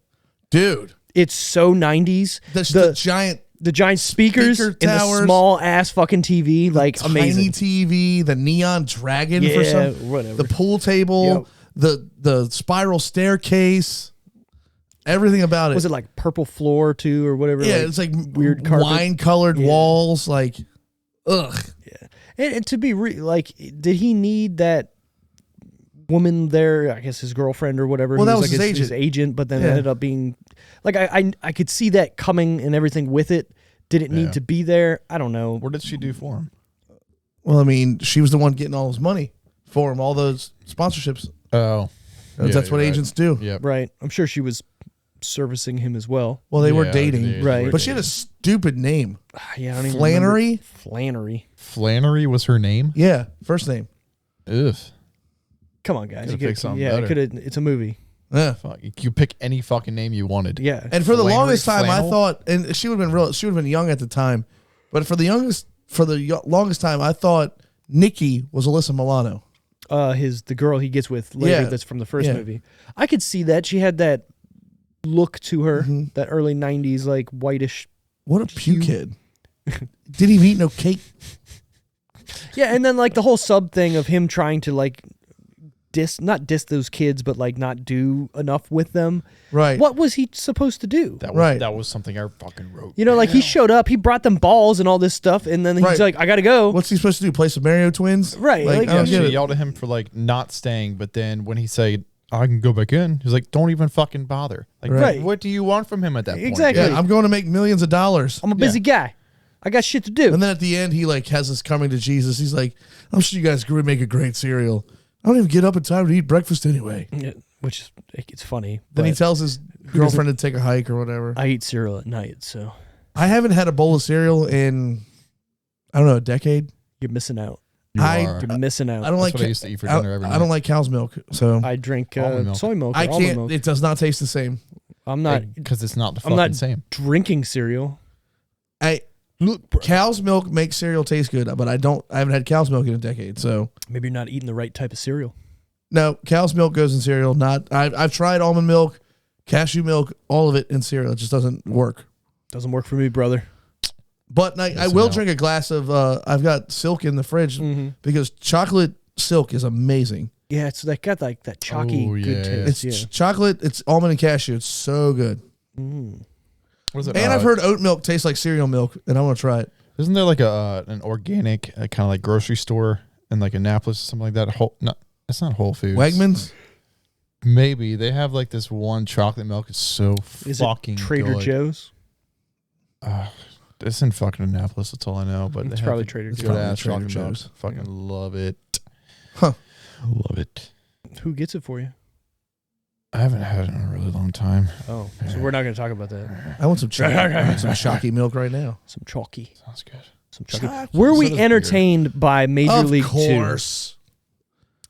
Dude. It's so 90s. The giant speakers speaker and the towers, small ass fucking TV, like tiny amazing. TV, the neon dragon for some, whatever. the pool table, the spiral staircase, everything about it. Was it like purple floor too, or whatever? Yeah, it's like weird carpet. wine colored walls, like ugh. Yeah, and to be like, did he need that woman there? I guess his girlfriend or whatever. Well, who that was his agent, but then ended up being like I could see that coming and everything with it. Did it need to be there? I don't know. What did she do for him? Well, I mean, she was the one getting all his money for him, all those sponsorships. Oh, That's what agents do. Yeah, Right. I'm sure she was servicing him as well. Well, they were dating, Right. But she had a stupid name. Yeah, I don't even Flannery? remember. Flannery. Flannery was her name. Yeah, first name. Ugh. Come on, guys. Could've picked something it better. could have. It's a movie. Yeah. Fuck. You pick any fucking name you wanted. Yeah. And for the Flannery longest time, I Flannel? thought, and she would have been young at the time, but for the longest time, I thought Nikki was Alyssa Milano. The girl he gets with later Yeah. that's from the first Yeah. movie. I could see that. She had that look to her, Mm-hmm. that early 90s, like whitish. What a puke kid. Didn't even eat no cake. Yeah, and then like the whole sub thing of him trying to like not diss those kids, but like not do enough with them. Right. What was he supposed to do? That was something I fucking wrote. You know, like he showed up, he brought them balls and all this stuff, and then he's Right. like, I gotta go. What's he supposed to do? Play some Mario Twins? Right, like- I Yeah, don't she get it. yelled at him for like not staying, but then when he said, I can go back in, he's like, don't even fucking bother. Like, Right. what do you want from him at that point? Exactly. Yeah, I'm going to make millions of dollars. I'm a busy guy. I got shit to do. And then at the end, he like has this coming to Jesus. He's like, I'm sure you guys could make a great cereal. I don't even get up in time to eat breakfast anyway. Yeah, which is it's funny. Then he but tells his girlfriend to take a hike or whatever. I eat cereal at night, so I haven't had a bowl of cereal in, I don't know, a decade. you're missing out. I You're missing out. don't That's like. what I used to eat for dinner every I night. don't like cow's milk, so I drink Almond milk. soy milk. Or I almond can't. milk. It does not taste the same. I'm not. Because it's not the I'm fucking not same. drinking cereal. Look, cow's milk makes cereal taste good, but I haven't had cow's milk in a decade, so Maybe you're not eating the right type of cereal. no. Cow's milk goes in cereal. Not. I've tried almond milk, cashew milk, all of it in cereal. It just doesn't work. Doesn't work for me, brother. But I will drink a glass of. I've got silk in the fridge because chocolate silk is amazing. Yeah, it's that got like that chalky Oh, good yeah. taste. It's chocolate. It's almond and cashew. It's so good. What is it? And I've heard oat milk tastes like cereal milk, and I want to try it. Isn't there like an organic kind of like grocery store in like Annapolis or something like that? It's not Whole Foods. Wegmans. Maybe they have like this one chocolate milk. It's so Is fucking it Trader good. Joe's? It's in fucking Annapolis. That's all I know. But It's they probably have Trader good Joe's. ass Trader chocolate milk. Joe's. Fucking love it. Huh. Love it. Who gets it for you? I haven't had it in a really long time. Oh, so we're not going to talk about that. I want some chocolate. I want some Shocky milk right now. Some chalky. Sounds good. Some chalky. Chalky. Were So we does entertained by Major Of League course.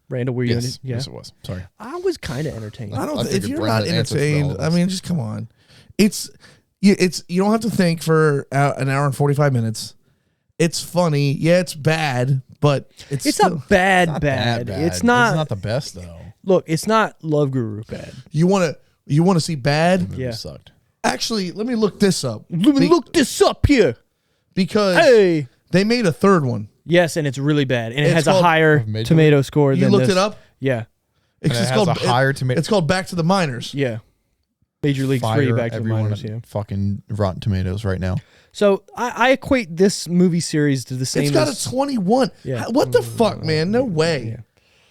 2? Randall, were you? Yes. Yeah. Yes, it was. Sorry. I was kind of entertained. I don't. I If figured you're Brenda not answered for all entertained, of I us. mean, just come on. It's you don't have to think for an hour and 45 minutes. It's funny. Yeah, it's bad, but it's It's still, not bad, Not bad. that bad. It's not. the best though. Look, it's not Love Guru bad. you want to see bad. Movie Yeah. sucked. Actually, let me look this up. Let me look this up here. Because Hey. they made a third one. Yes, and it's really bad, and it It's has a called- higher Major tomato score You than looked this. it up. Yeah, And it has a higher tomato. It's called Back to the Minors. yeah. Major League 3 Fire back to the everyone minors. at Yeah. fucking Rotten Tomatoes right now. So I equate this movie series to the same. It's got as, a 21. Yeah. What the fuck, man? No way. Yeah.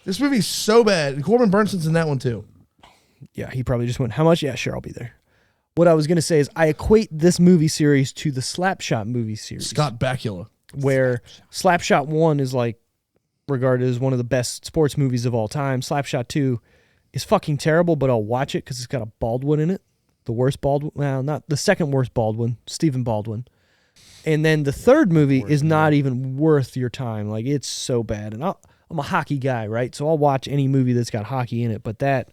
This movie's so bad. And Corbin Burnson's in that one too. Yeah, he probably just went, how much? Yeah, sure, I'll be there. What I was going to say is I equate this movie series to the Slapshot movie series. Scott Bakula. Where Slapshot 1 is like regarded as one of the best sports movies of all time. Slapshot 2 is fucking terrible, but I'll watch it because it's got a Baldwin in it. The worst Baldwin. Well, not the second worst Baldwin, Stephen Baldwin. And then the third movie is not even worth your time. Like, it's so bad. And I'm a hockey guy, right? So I'll watch any movie that's got hockey in it. But that,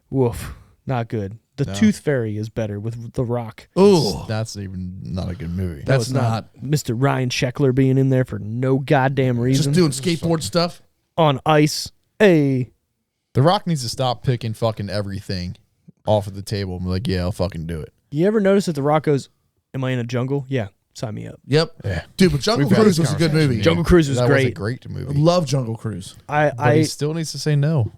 woof, not good. The Tooth Fairy is better with The Rock. Ooh. That's even not a good movie. That's It's not. Mr. Ryan Sheckler being in there for no goddamn reason. Just doing skateboard stuff. On ice. Hey. The Rock needs to stop picking fucking everything off of the table and be like, yeah, I'll fucking do it. You ever notice that The Rock goes, "Am I in a jungle?" Yeah, sign me up. Yep. Yeah. Dude, but Jungle We've had Cruise this was a good conversation, movie. yeah. Jungle Cruise was that great. was a great movie. Love Jungle Cruise. But he still needs to say no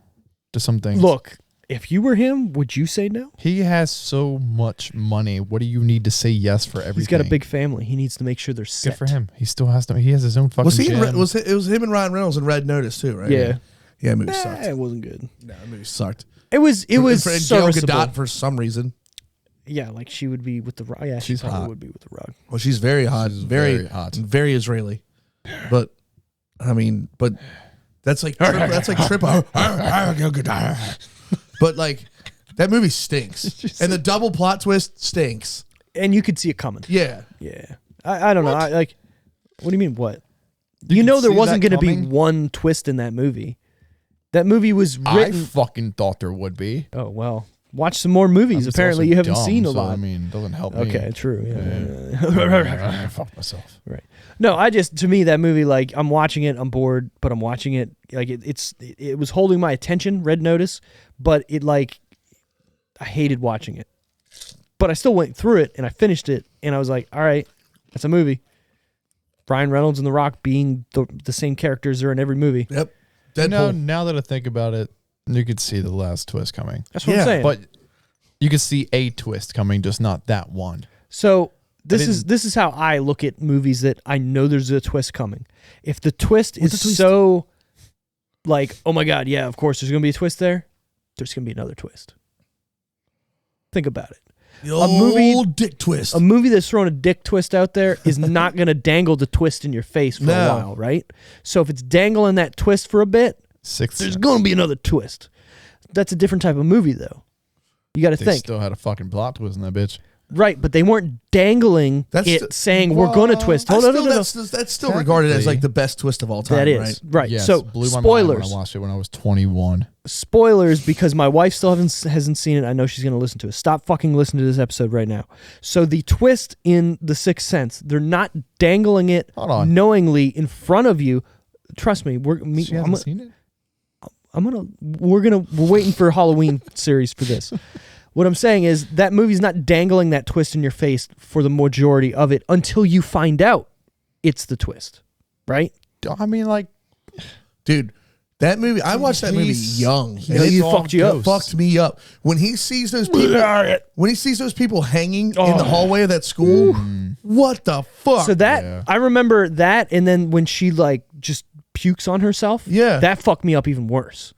to some things. Look. If you were him, would you say no? He has so much money. What do you need to say yes for everything? He's got a big family. He needs to make sure they're set. Good for him. He still has to. He has his own fucking. Was he? gym. It was him and Ryan Reynolds in Red Notice too, right? Yeah. Yeah, the movie sucked. It wasn't good. No, the movie sucked. It was And Gal serviceable. Gadot for some reason. Yeah, like she would be with the Rock. Yeah, She's she probably hot. would be with the Rock. Well, she's very hot. She's very very hot. Very Israeli. But I mean, but that's like trip. But like that movie stinks, and the double plot twist stinks. And you could see it coming. Yeah. Yeah. I don't know. What do you mean what? You know could there see wasn't that going to be coming? one twist in that movie. That movie was I written. fucking thought there would be. Oh, well. Watch some more movies. I'm Apparently also you haven't dumb, seen a so, lot. I mean, it doesn't help me. Okay, true. Yeah. Yeah. Fuck myself. Right. No, to me, that movie, like, I'm watching it, I'm bored, but I'm watching it. Like, it was holding my attention, Red Notice, but I hated watching it. But I still went through it, and I finished it, and I was like, all right, that's a movie. Ryan Reynolds and The Rock being the same characters are in every movie. Yep. Now that I think about it, you could see the last twist coming. That's what I'm saying. But you could see a twist coming, just not that one. So this is how I look at movies that I know there's a twist coming. If the twist is so like, oh my God, yeah, of course there's going to be a twist there, there's going to be another twist. Think about it. The old dick twist. A movie that's throwing a dick twist out there is not going to dangle the twist in your face for a while, right? So if it's dangling that twist for a bit, there's going to be another twist. That's a different type of movie, though. You got to They think. still had a fucking plot twist in that bitch. Right, but they weren't dangling saying we're going to twist. Hold on, no. That's still regarded as like the best twist of all time. That is right. Yes, So blew my spoilers. mind when I watched it when I was 21. Spoilers, because my wife still hasn't seen it. I know she's going to listen to it. Stop fucking listening to this episode right now. So the twist in The Sixth Sense, they're not dangling it Hold on. knowingly in front of you. Trust me, She hasn't seen it? we're waiting for a Halloween series for this. What I'm saying is that movie's not dangling that twist in your face for the majority of it until you find out it's the twist, right? I mean, like, dude. That movie, I watched that movie young. And it fucked you up. Fucked me up when he sees those people hanging in the hallway of that school. What the fuck? So I remember that, and then when she like just pukes on herself, that fucked me up even worse.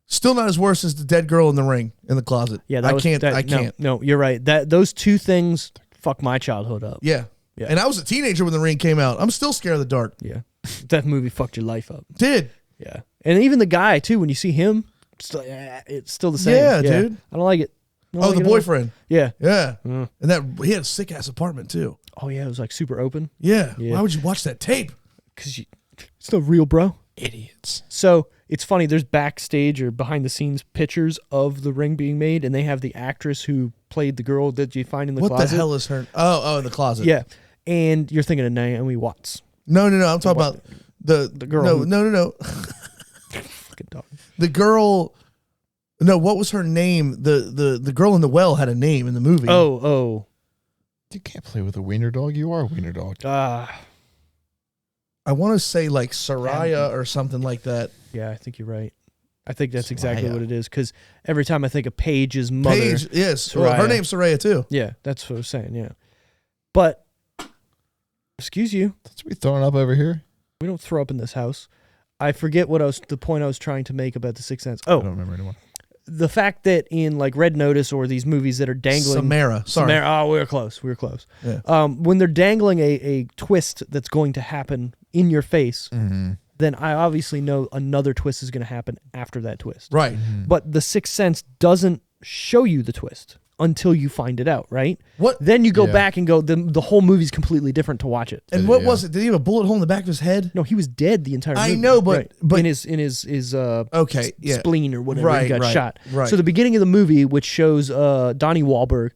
Still not as worse as the dead girl in the ring in the closet. Yeah, I can't. No, you're right. Those two things fuck my childhood up. Yeah. And I was a teenager when the ring came out. I'm still scared of the dark. Yeah, that movie fucked your life up. Did. Yeah, and even the guy too. When you see him, it's still the same. Yeah, dude. I don't like it. The boyfriend. Yeah. And he had a sick ass apartment too. Oh yeah, it was like super open. Yeah. Why would you watch that tape? Because it's not real, bro. idiots. So it's funny. There's backstage or behind the scenes pictures of the ring being made, and they have the actress who played the girl that you find in the closet. What the hell is her? Oh, in the closet. Yeah, and you're thinking of Naomi Watts. No. I'm talking about the girl. No. Fucking dog. The girl. No, what was her name? The girl in the well had a name in the movie. Oh. You can't play with a wiener dog. You are a wiener dog. I want to say like Soraya or something like that. Yeah, I think you're right. I think that's Soraya. exactly what it is. Because every time I think of Paige's mother, Paige, yes. Well, her name's Soraya too. Yeah, that's what I was saying. Yeah, but excuse you, Let's be throwing up over here. we don't throw up in this house. I forget the point I was trying to make about the Sixth Sense. I don't remember anymore. The fact that in like Red Notice or these movies that are dangling Samara. Sorry. Oh, we were close. Yeah. When they're dangling a twist that's going to happen in your face, Mm-hmm. then I obviously know another twist is going to happen after that twist. Right. Mm-hmm. But the Sixth Sense doesn't show you the twist until you find it out, right? What? Then you go Yeah. back and go, the whole movie's completely different to watch it. And what Yeah. was it? Did he have a bullet hole in the back of his head? No, he was dead the entire movie. I know, but in his okay, yeah. spleen or whatever, he got shot. Right. So the beginning of the movie, which shows Donnie Wahlberg,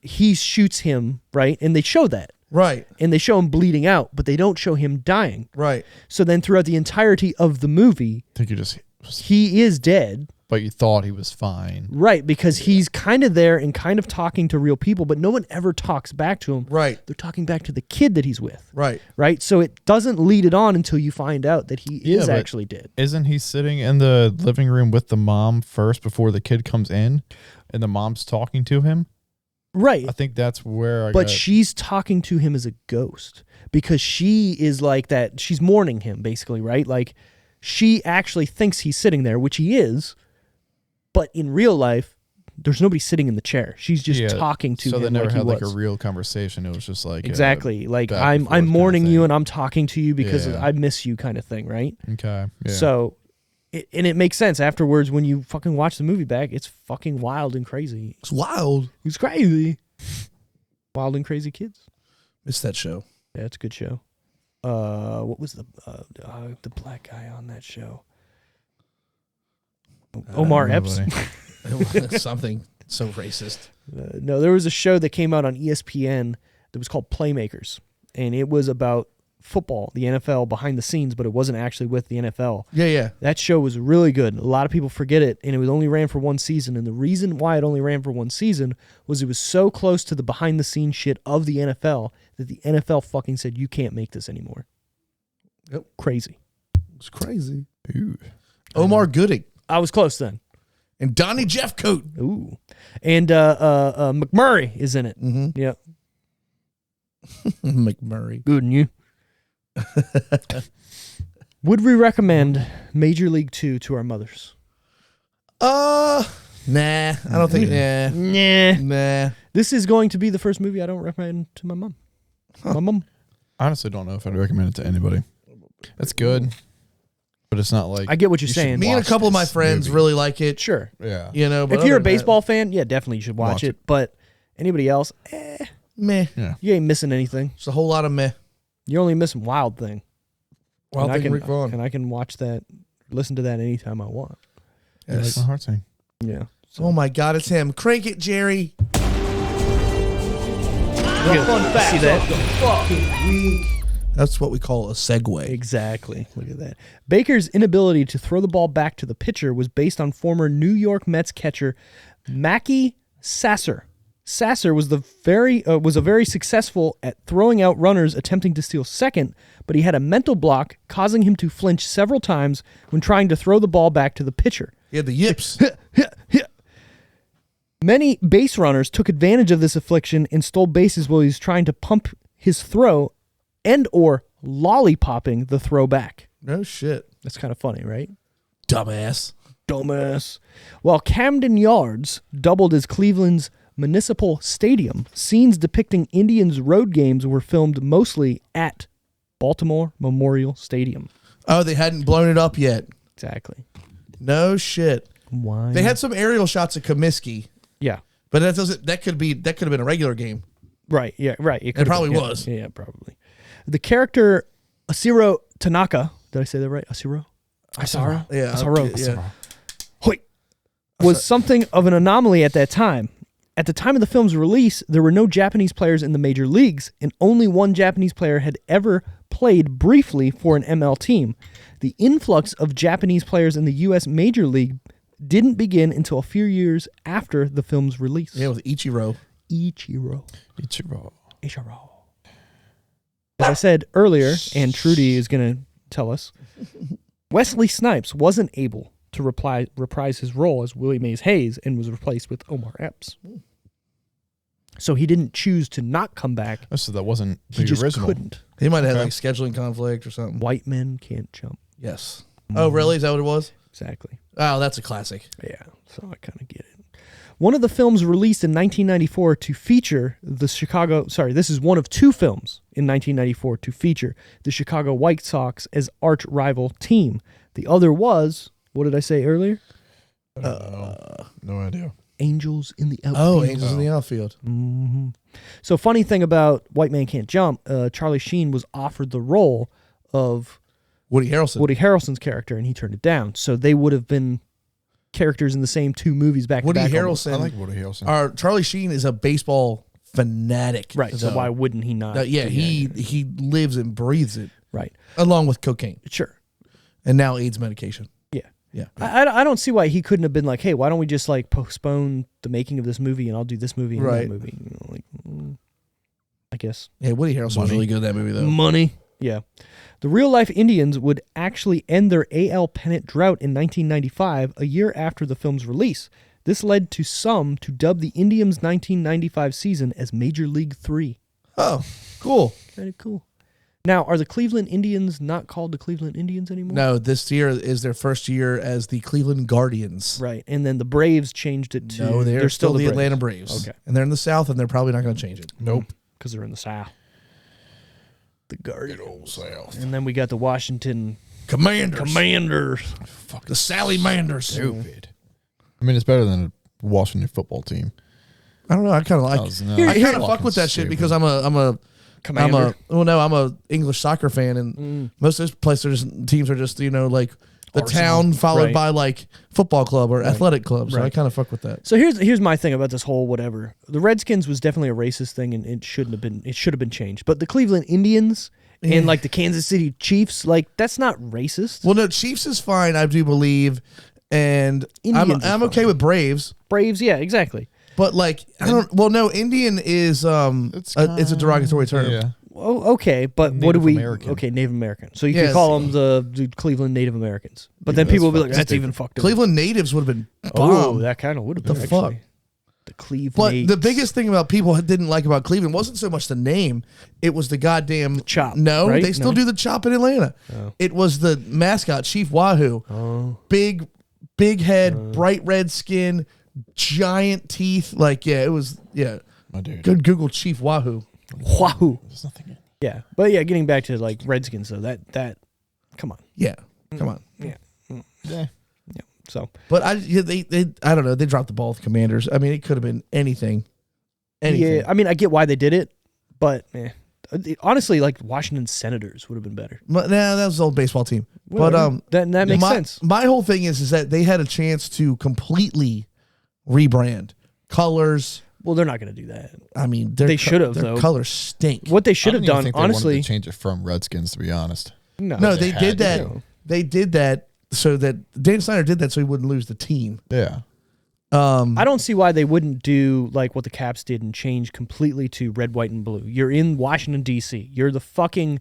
he shoots him, right? And they show that. Right. And they show him bleeding out, but they don't show him dying. Right. So then throughout the entirety of the movie, I think you just he is dead, But you thought he was fine. Right, because he's kind of there and kind of talking to real people, but no one ever talks back to him. Right. They're talking back to the kid that he's with. Right. Right? So it doesn't lead it on until you find out that he is but actually dead. Isn't he sitting in the living room with the mom first before the kid comes in, and the mom's talking to him? Right. I think that's where But she's talking to him as a ghost because she is like that. She's mourning him, basically, right? Like, she actually thinks he's sitting there, which he is. But in real life, there's nobody sitting in the chair. She's just talking to him. So they never like had he like was. a real conversation. It was just like exactly like back I'm and forth mourning kinda you thing. and I'm talking to you because Yeah. I miss you, kind of thing, right? Okay. Yeah. So, and it makes sense afterwards when you fucking watch the movie back. It's fucking wild and crazy. It's wild. It's crazy. Wild and Crazy Kids. Missed that show. Yeah, it's a good show. What was the black guy on that show? Omar Epps. Something so racist. No, there was a show that came out on ESPN that was called Playmakers, and it was about football, the NFL behind the scenes, but it wasn't actually with the NFL. Yeah. That show was really good. A lot of people forget it, and it was only ran for one season. And the reason why it only ran for one season was it was so close to the behind the scenes shit of the NFL that the NFL fucking said, you can't make this anymore. Yep. Crazy. It's crazy. Ooh. Omar Gooding I was close then. and Donnie Jeffcoat. Ooh. And McMurray is in it. Mm-hmm. Yep. McMurray. Good and you. Would we recommend Major League 2 to our mothers? Nah. I don't think. Nah. Nah. This is going to be the first movie I don't recommend to my mom. My mom. I honestly don't know if I'd recommend it to anybody. It's good, but it's not like I get what you're you should saying. Me and a watch couple of my this friends movie. really like it. Sure. Yeah. You know, but If you're a other than baseball fan, yeah, definitely you should watch Watch it. But anybody else, that, meh. you ain't missing anything. It's a whole lot of meh. You're only missing Wild Thing. Wild and Thing Rick Vaughn. And I can watch that, listen to that anytime I want. Yeah, Yes. like my heart sing. Yeah. Oh my God, it's him. Crank it, Jerry. Fun fact. See that? That's what we call a segue. Exactly. Look at that. Baker's inability to throw the ball back to the pitcher was based on former New York Mets catcher Mackie Sasser. Sasser was a very successful at throwing out runners attempting to steal second, but he had a mental block causing him to flinch several times when trying to throw the ball back to the pitcher. He had the yips. Many base runners took advantage of this affliction and stole bases while he was trying to pump his throw and or lollipopping the throw back. No shit. That's kind of funny, right? Dumbass. Dumbass. While Camden Yards doubled as Cleveland's municipal stadium, scenes depicting Indians' road games were filmed mostly at Baltimore Memorial Stadium. Oh, they hadn't blown it up yet. Exactly. No shit. Why? They had some aerial shots of Comiskey, Yeah. but that doesn't. That could have been a regular game. Right. Yeah. Right. It probably could've been, was. Yeah, probably. The character Asiro Tanaka. Did I say that right? Asiro. Asara. Yeah. Asaro. Okay, yeah. Hoi, was something of an anomaly at that time. At the time of the film's release, there were no Japanese players in the major leagues, and only one Japanese player had ever played briefly for an ML team. The influx of Japanese players in the U.S. Major League didn't begin until a few years after the film's release. Yeah, with Ichiro. Ichiro. Ichiro. As I said earlier, and Trudy is going to tell us, Wesley Snipes wasn't able to reprise his role as Willie Mays Hayes and was replaced with Omar Epps. So he didn't choose to not come back. Oh, so that wasn't He the just original. couldn't. He might have had Okay. like scheduling conflict or something. White men can't jump. Yes. Oh, really? Is that what it was? Exactly. Oh, that's a classic. Yeah, so I kind of get it. One of the films released in 1994 to feature the Chicago... Sorry, this is one of two films in 1994 to feature the Chicago White Sox as arch-rival team. The other was... What did I say earlier? No idea. Angels in the Outfield. Oh, Angels in the Outfield. hmm So funny thing about White Man Can't Jump, Charlie Sheen was offered the role of Woody Harrelson. Woody Harrelson's character, and he turned it down. So they would have been characters in the same two movies back Woody to back. Harrelson. I like Woody Harrelson. Charlie Sheen is a baseball fanatic. Right, so why wouldn't he not? Yeah, he lives and breathes it, Right, along with cocaine sure. and now AIDS medication. Yeah. Yeah. I don't see why he couldn't have been like, hey, why don't we just like postpone the making of this movie and I'll do this movie and Right. that movie. You know, like, I guess. Yeah, Woody Harrelson was really good in that movie, though. Money. Yeah. The real-life Indians would actually end their AL pennant drought in 1995, a year after the film's release. This led to some to dub the Indians' 1995 season as Major League 3. Oh, cool. Kind of cool. Now, are the Cleveland Indians not called the Cleveland Indians anymore? No, this year is their first year as the Cleveland Guardians. Right. And then the Braves changed it to... No, they're still the Braves. Atlanta Braves. Okay. And they're in the South, and they're probably not going to change it. Nope. Because they're in the South. The Guardians. Good old South. And then we got the Washington Commanders. Commanders. The Sally Manders. Stupid. I mean, it's better than a Washington football team. I don't know. I kind of like. I kind of fuck with that shit because I'm a English soccer fan, and most of those places teams are just like the Arsenal. town followed Right. by like football club or athletic club. So I Right. kind of fuck with that. So here's my thing about this whole whatever. The Redskins was definitely a racist thing, and it shouldn't have been. It should have been changed. But the Cleveland Indians and like the Kansas City Chiefs, like that's not racist. Well, no, Chiefs is fine, I do believe, and Indians is I'm okay fine. with Braves, Braves, yeah, exactly. but like I don't. Well, no, Indian is it's a derogatory term. Yeah. Oh, okay, but what do Native we? American. Okay, Native American. So you Yes. can call them the Cleveland Native Americans. But then that's people will be like, fucking "That's stupid. even fucked up." Cleveland natives would have been Oh, bomb. that kind of would have been The actually. fuck? The Cleveland. But the biggest thing about people didn't like about Cleveland wasn't so much the name; it was the goddamn chop, No, right? they still No? do the chop in Atlanta. It was the mascot, Chief Wahoo. Oh. Big head, bright red skin, giant teeth. Like it was My dude. Good Google Chief Wahoo. Wahoo. There's nothing in. Yeah, but yeah, getting back to like Redskins though, that come on, Yeah, come on. yeah. Yeah. So But I don't know. They dropped the ball with Commanders. I mean, it could have been anything. yeah, I mean, I get why they did it, but honestly, like Washington Senators would have been better. Nah, that was the old baseball team. Whatever. But that makes my, sense. My whole thing is that they had a chance to completely rebrand colors. Well, they're not going to do that. I mean, They should have, their though. colors stink. What they should I have don't even done, think they wanted honestly, to change it from Redskins, to be honest. No, they they had did to. that. They did that so that Dan Snyder did that so he wouldn't lose the team. Yeah. I don't see why they wouldn't do like what the Caps did and change completely to red, white, and blue. You're in Washington D.C. You're the fucking,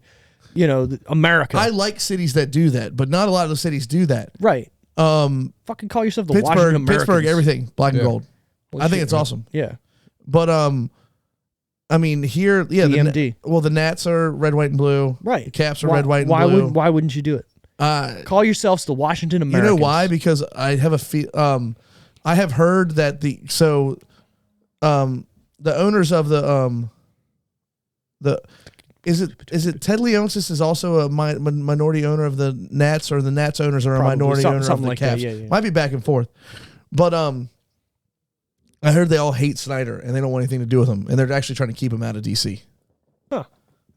America. I like cities that do that, but not a lot of the cities do that. Right. Fucking call yourself the Washington Pittsburgh, Americans. everything black and Yeah. gold. Well, I think shit, it's right. awesome. Yeah. But I mean here, the DMD. the Nats are red, white, and blue. Right. The Caps are red, white, and blue. Why wouldn't you do it? Call yourselves the Washington You Americans. know why? Because I have I have heard that the owners of is it Ted Leonsis is also a minority owner of the Nats, or the Nats owners are a Probably. minority owner of Something the like that, Caps. yeah. Might be back and forth, but I heard they all hate Snyder and they don't want anything to do with him, and they're actually trying to keep him out of DC. Huh.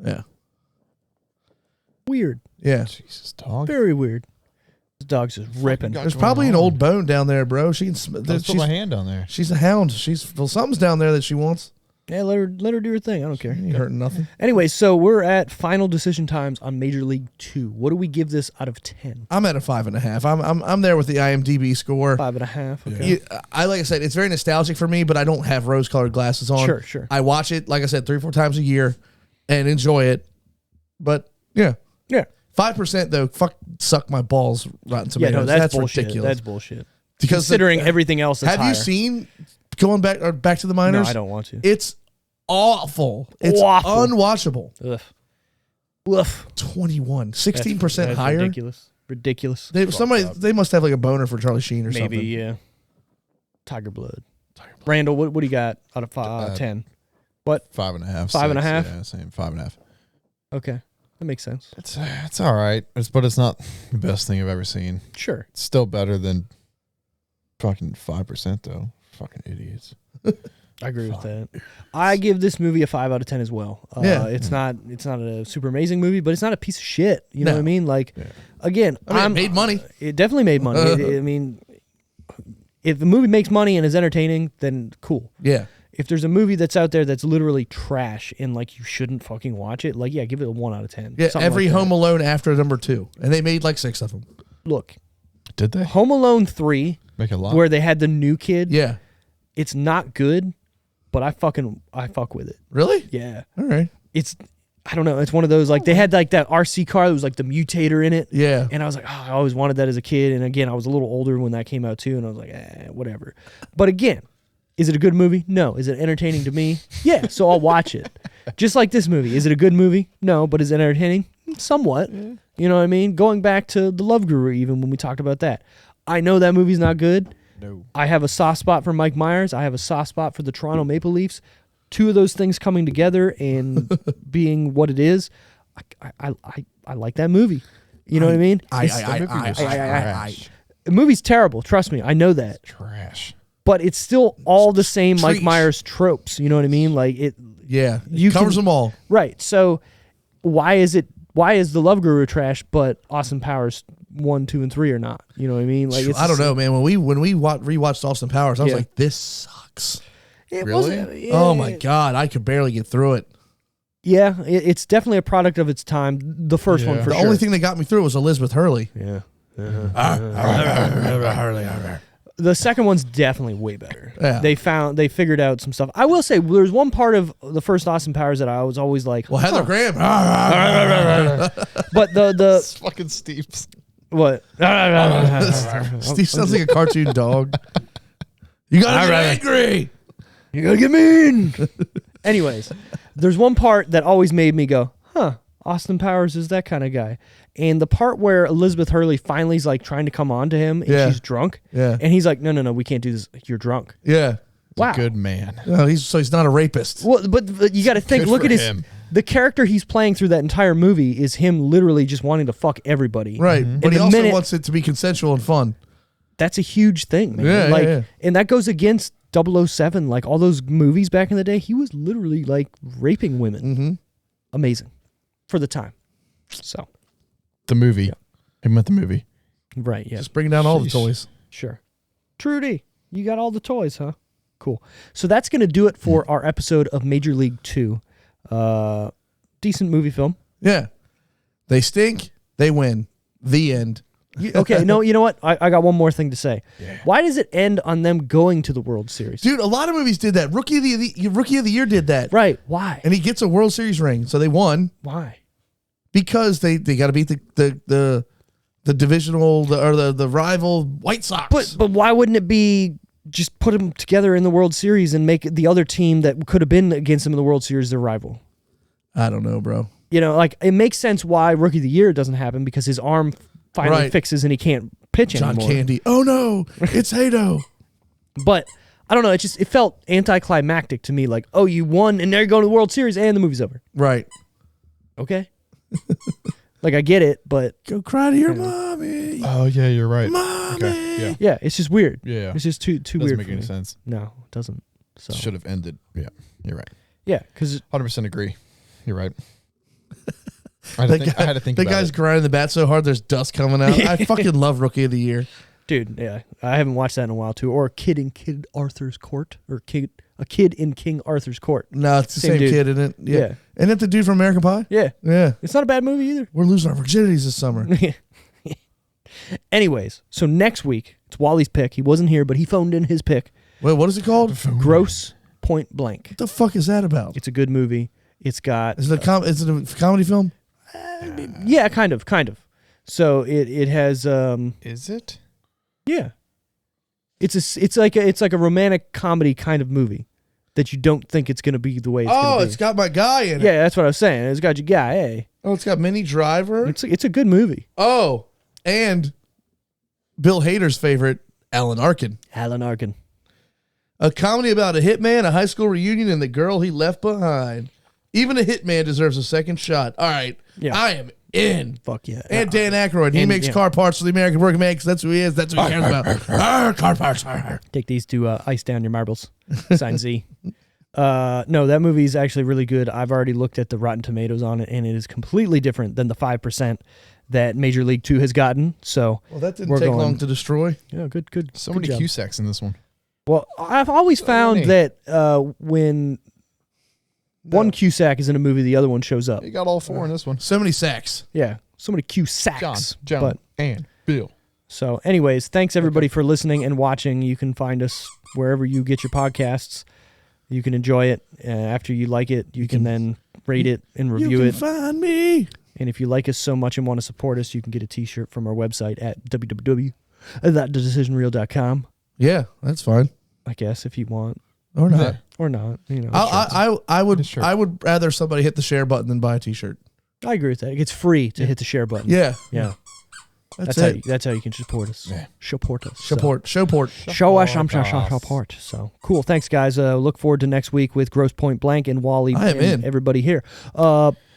Yeah. Weird. Yeah. Jesus, dog. Very weird. This dog's just ripping. got There's going probably an on? old bone down there, bro. She can. Let's put my hand down there. She's a hound. Something's down there that she wants. Yeah, let her do her thing. I don't care. Ain't hurting nothing. Anyway, so we're at final decision times on Major League 2. What do we give this out of 10? I'm at a 5.5. I'm there with the IMDb score. 5.5. Okay. Like I said, it's very nostalgic for me, but I don't have rose-colored glasses on. Sure. I watch it, like I said, 3 or 4 times a year, and enjoy it. But yeah, 5% though. Suck my balls, Rotten Tomatoes. Yeah, no, that's bullshit. ridiculous. That's bullshit. Because Considering everything else that's have higher. you seen going back to the minors? No, I don't want to. It's awful. It's Awful. unwatchable. Ugh. Woof. 21, 16% That's higher. Ridiculous. They must have like a boner for Charlie Sheen or Maybe, something. yeah. Tiger Blood. Randall, what do you got out of 10? What? 5.5. 5.5? Yeah, same 5.5. Okay. That makes sense. It's all right. But it's not the best thing I've ever seen. Sure. It's still better than fucking 5% though. Fucking idiots. I agree with that. I give this movie a 5 out of 10 as well. It's not a super amazing movie, but it's not a piece of shit. You know what I mean? Like, again, it made money. It definitely made money. I mean, if the movie makes money and is entertaining, then cool. Yeah. If there's a movie that's out there that's literally trash and like you shouldn't fucking watch it, like give it a 1 out of 10. Yeah, Something every like that. Home Alone after number 2, and they made like 6 of them. Look, Did they Home Alone 3, make a lot? where they had the new kid. Yeah. It's not good, but I fuck with it. Really? Yeah. All right. I don't know. It's one of those, like, they had like that RC car that was like the mutator in it. Yeah. And I was like, oh, I always wanted that as a kid. And again, I was a little older when that came out too. And I was like, whatever. But again, is it a good movie? No. Is it entertaining to me? Yeah. So I'll watch it. Just like this movie. Is it a good movie? No. But is it entertaining? Somewhat. Yeah. You know what I mean? Going back to The Love Guru, even when we talked about that. I know that movie's not good. No. I have a soft spot for Mike Myers. I have a soft spot for the Toronto Maple Leafs. Two of those things coming together and being what it is, I like that movie. You know what I mean? The movie's terrible. Trust me, I know that. Trash. But it's still all the same Mike Treat. Myers tropes. You know what I mean? Like it. Yeah. You It covers them all. Right. So why is The Love Guru trash, but Austin Powers 1, 2, and 3 are not? You know what I mean? Like I don't know, man. When we rewatched Austin Powers, I was Yeah. like, this sucks. It Really? wasn't- yeah. Oh my God. I could barely get through it. Yeah, it's definitely a product of its time. The first one Yeah. for The sure. only thing that got me through was Elizabeth Hurley. Yeah. Hurley. The second one's definitely way better. Yeah. They figured out some stuff. I will say there's one part of the first Austin Powers that I was always like, Well, Heather Graham. but the It's fucking Steve's. what? Steve sounds like a cartoon dog. You gotta get angry. You gotta get mean. Anyways, there's one part that always made me go, huh, Austin Powers is that kind of guy. And the part where Elizabeth Hurley finally's like trying to come on to him and Yeah. she's drunk. Yeah. And he's like, no, we can't do this. You're drunk. Yeah. Wow. Good man. No, he's not a rapist. Well, but you got to think, Good look for at him. the character he's playing through that entire movie is him literally just wanting to fuck everybody. Right. And But he the also minute- wants it to be consensual and fun. That's a huge thing, man. Yeah, like, yeah. And that goes against 007, like all those movies back in the day. He was literally like raping women. Mm-hmm. Amazing for the time. So, The movie. Him with the movie. right, yeah, Just bring down all the Sheesh. toys. sure. Trudy, you got all the toys, huh? Cool. So that's going to do it for our episode of Major League 2. Decent movie film. Yeah. They stink. They win. The end. Okay, no, you know what? I got one more thing to say. Why does it end on them going to the World Series? Dude, a lot of movies did that. Rookie of the Year did that. Right. Why? And he gets a World Series ring. So they won Why? because they got to beat the divisional the rival White Sox. But why wouldn't it be just put them together in the World Series and make the other team that could have been against them in the World Series their rival? I don't know, bro. You know, like it makes sense why Rookie of the Year doesn't happen because his arm finally Right. fixes and he can't pitch John anymore. Candy. Oh no, it's Hato. But I don't know. It felt anticlimactic to me. Like, oh, you won and now you're going to the World Series and the movie's over. Right. Okay. Like I get it, but Go cry to your mommy. Oh yeah, you're right. Mommy. Okay. Yeah. yeah, it's just weird. Yeah. It's just too Doesn't weird make for any me. sense. No, it doesn't. So Should have ended. Yeah. You're right. yeah, because 100% agree. You're right. I had to think The about guy's it. grinding the bat so hard there's dust coming out. I fucking love Rookie of the Year. dude, yeah, I haven't watched that in a while too. Or a kid in King Arthur's court, or a kid in King Arthur's court. No, it's the Same same dude. kid, isn't it? Yeah. Yeah. Isn't it the dude from American Pie? Yeah, Yeah. it's not a bad movie either. We're losing our virginities this summer. Anyways, so next week it's Wally's pick. He wasn't here, but he phoned in his pick. Wait, what is it called? What Gross Point Blank. the fuck is that about? It's a good movie. It's got Is it a comedy film? yeah, kind of. So it has Is it? yeah. It's like a romantic comedy kind of movie that you don't think it's gonna be the way it's Oh, gonna be. it's got my guy in it. Yeah, that's what I was saying. It's got your guy. Hey, Oh, it's got Minnie Driver. it's a good movie. Oh, and Bill Hader's favorite, Alan Arkin. Alan Arkin. A comedy about a hitman, a high school reunion, and the girl he left behind. Even a hitman deserves a second shot. All right. Yeah. I am in. Fuck yeah. And Dan Aykroyd. He And, makes yeah. car parts for the American working man because that's who he is. That's what he cares about. Car parts. Take these to ice down your marbles. Sign Z. No, that movie is actually really good. I've already looked at the Rotten Tomatoes on it, and it is completely different than the 5% that Major League 2 has gotten. So, Well, that didn't We're take going- long to destroy. yeah, good. So good many job. Cusacks in this one. Well, I've always found many. that when one Cusack is in a movie, the other one shows up. You got all four in this one. So many sacks. Yeah, so many Cusacks. John, but and Bill. So, anyways, thanks everybody for listening and watching. You can find us wherever you get your podcasts. You can enjoy it. After you like it, you can then rate it and review You it. can find me. And if you like us so much and want to support us, you can get a t-shirt from our website at www.thedecisionreel.com. Yeah, that's fine. I guess if you want. Or not. Yeah. Or not. You know. I Sure. would rather somebody hit the share button than buy a t-shirt. I agree with that. It's free to hit the share button. Yeah. Yeah. That's How it. that's how you can support us. Yeah. Support us. Showport. Show us some support. So cool. Thanks, guys. Look forward to next week with Gross Point Blank and Wally I am and in. everybody here.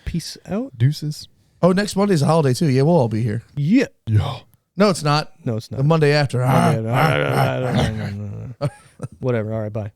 Peace out. Deuces. Oh, next Monday's a holiday too. Yeah, we'll all be here. Yeah. Yeah. No, it's not. No, it's The not. Monday after. Whatever. All right. Bye.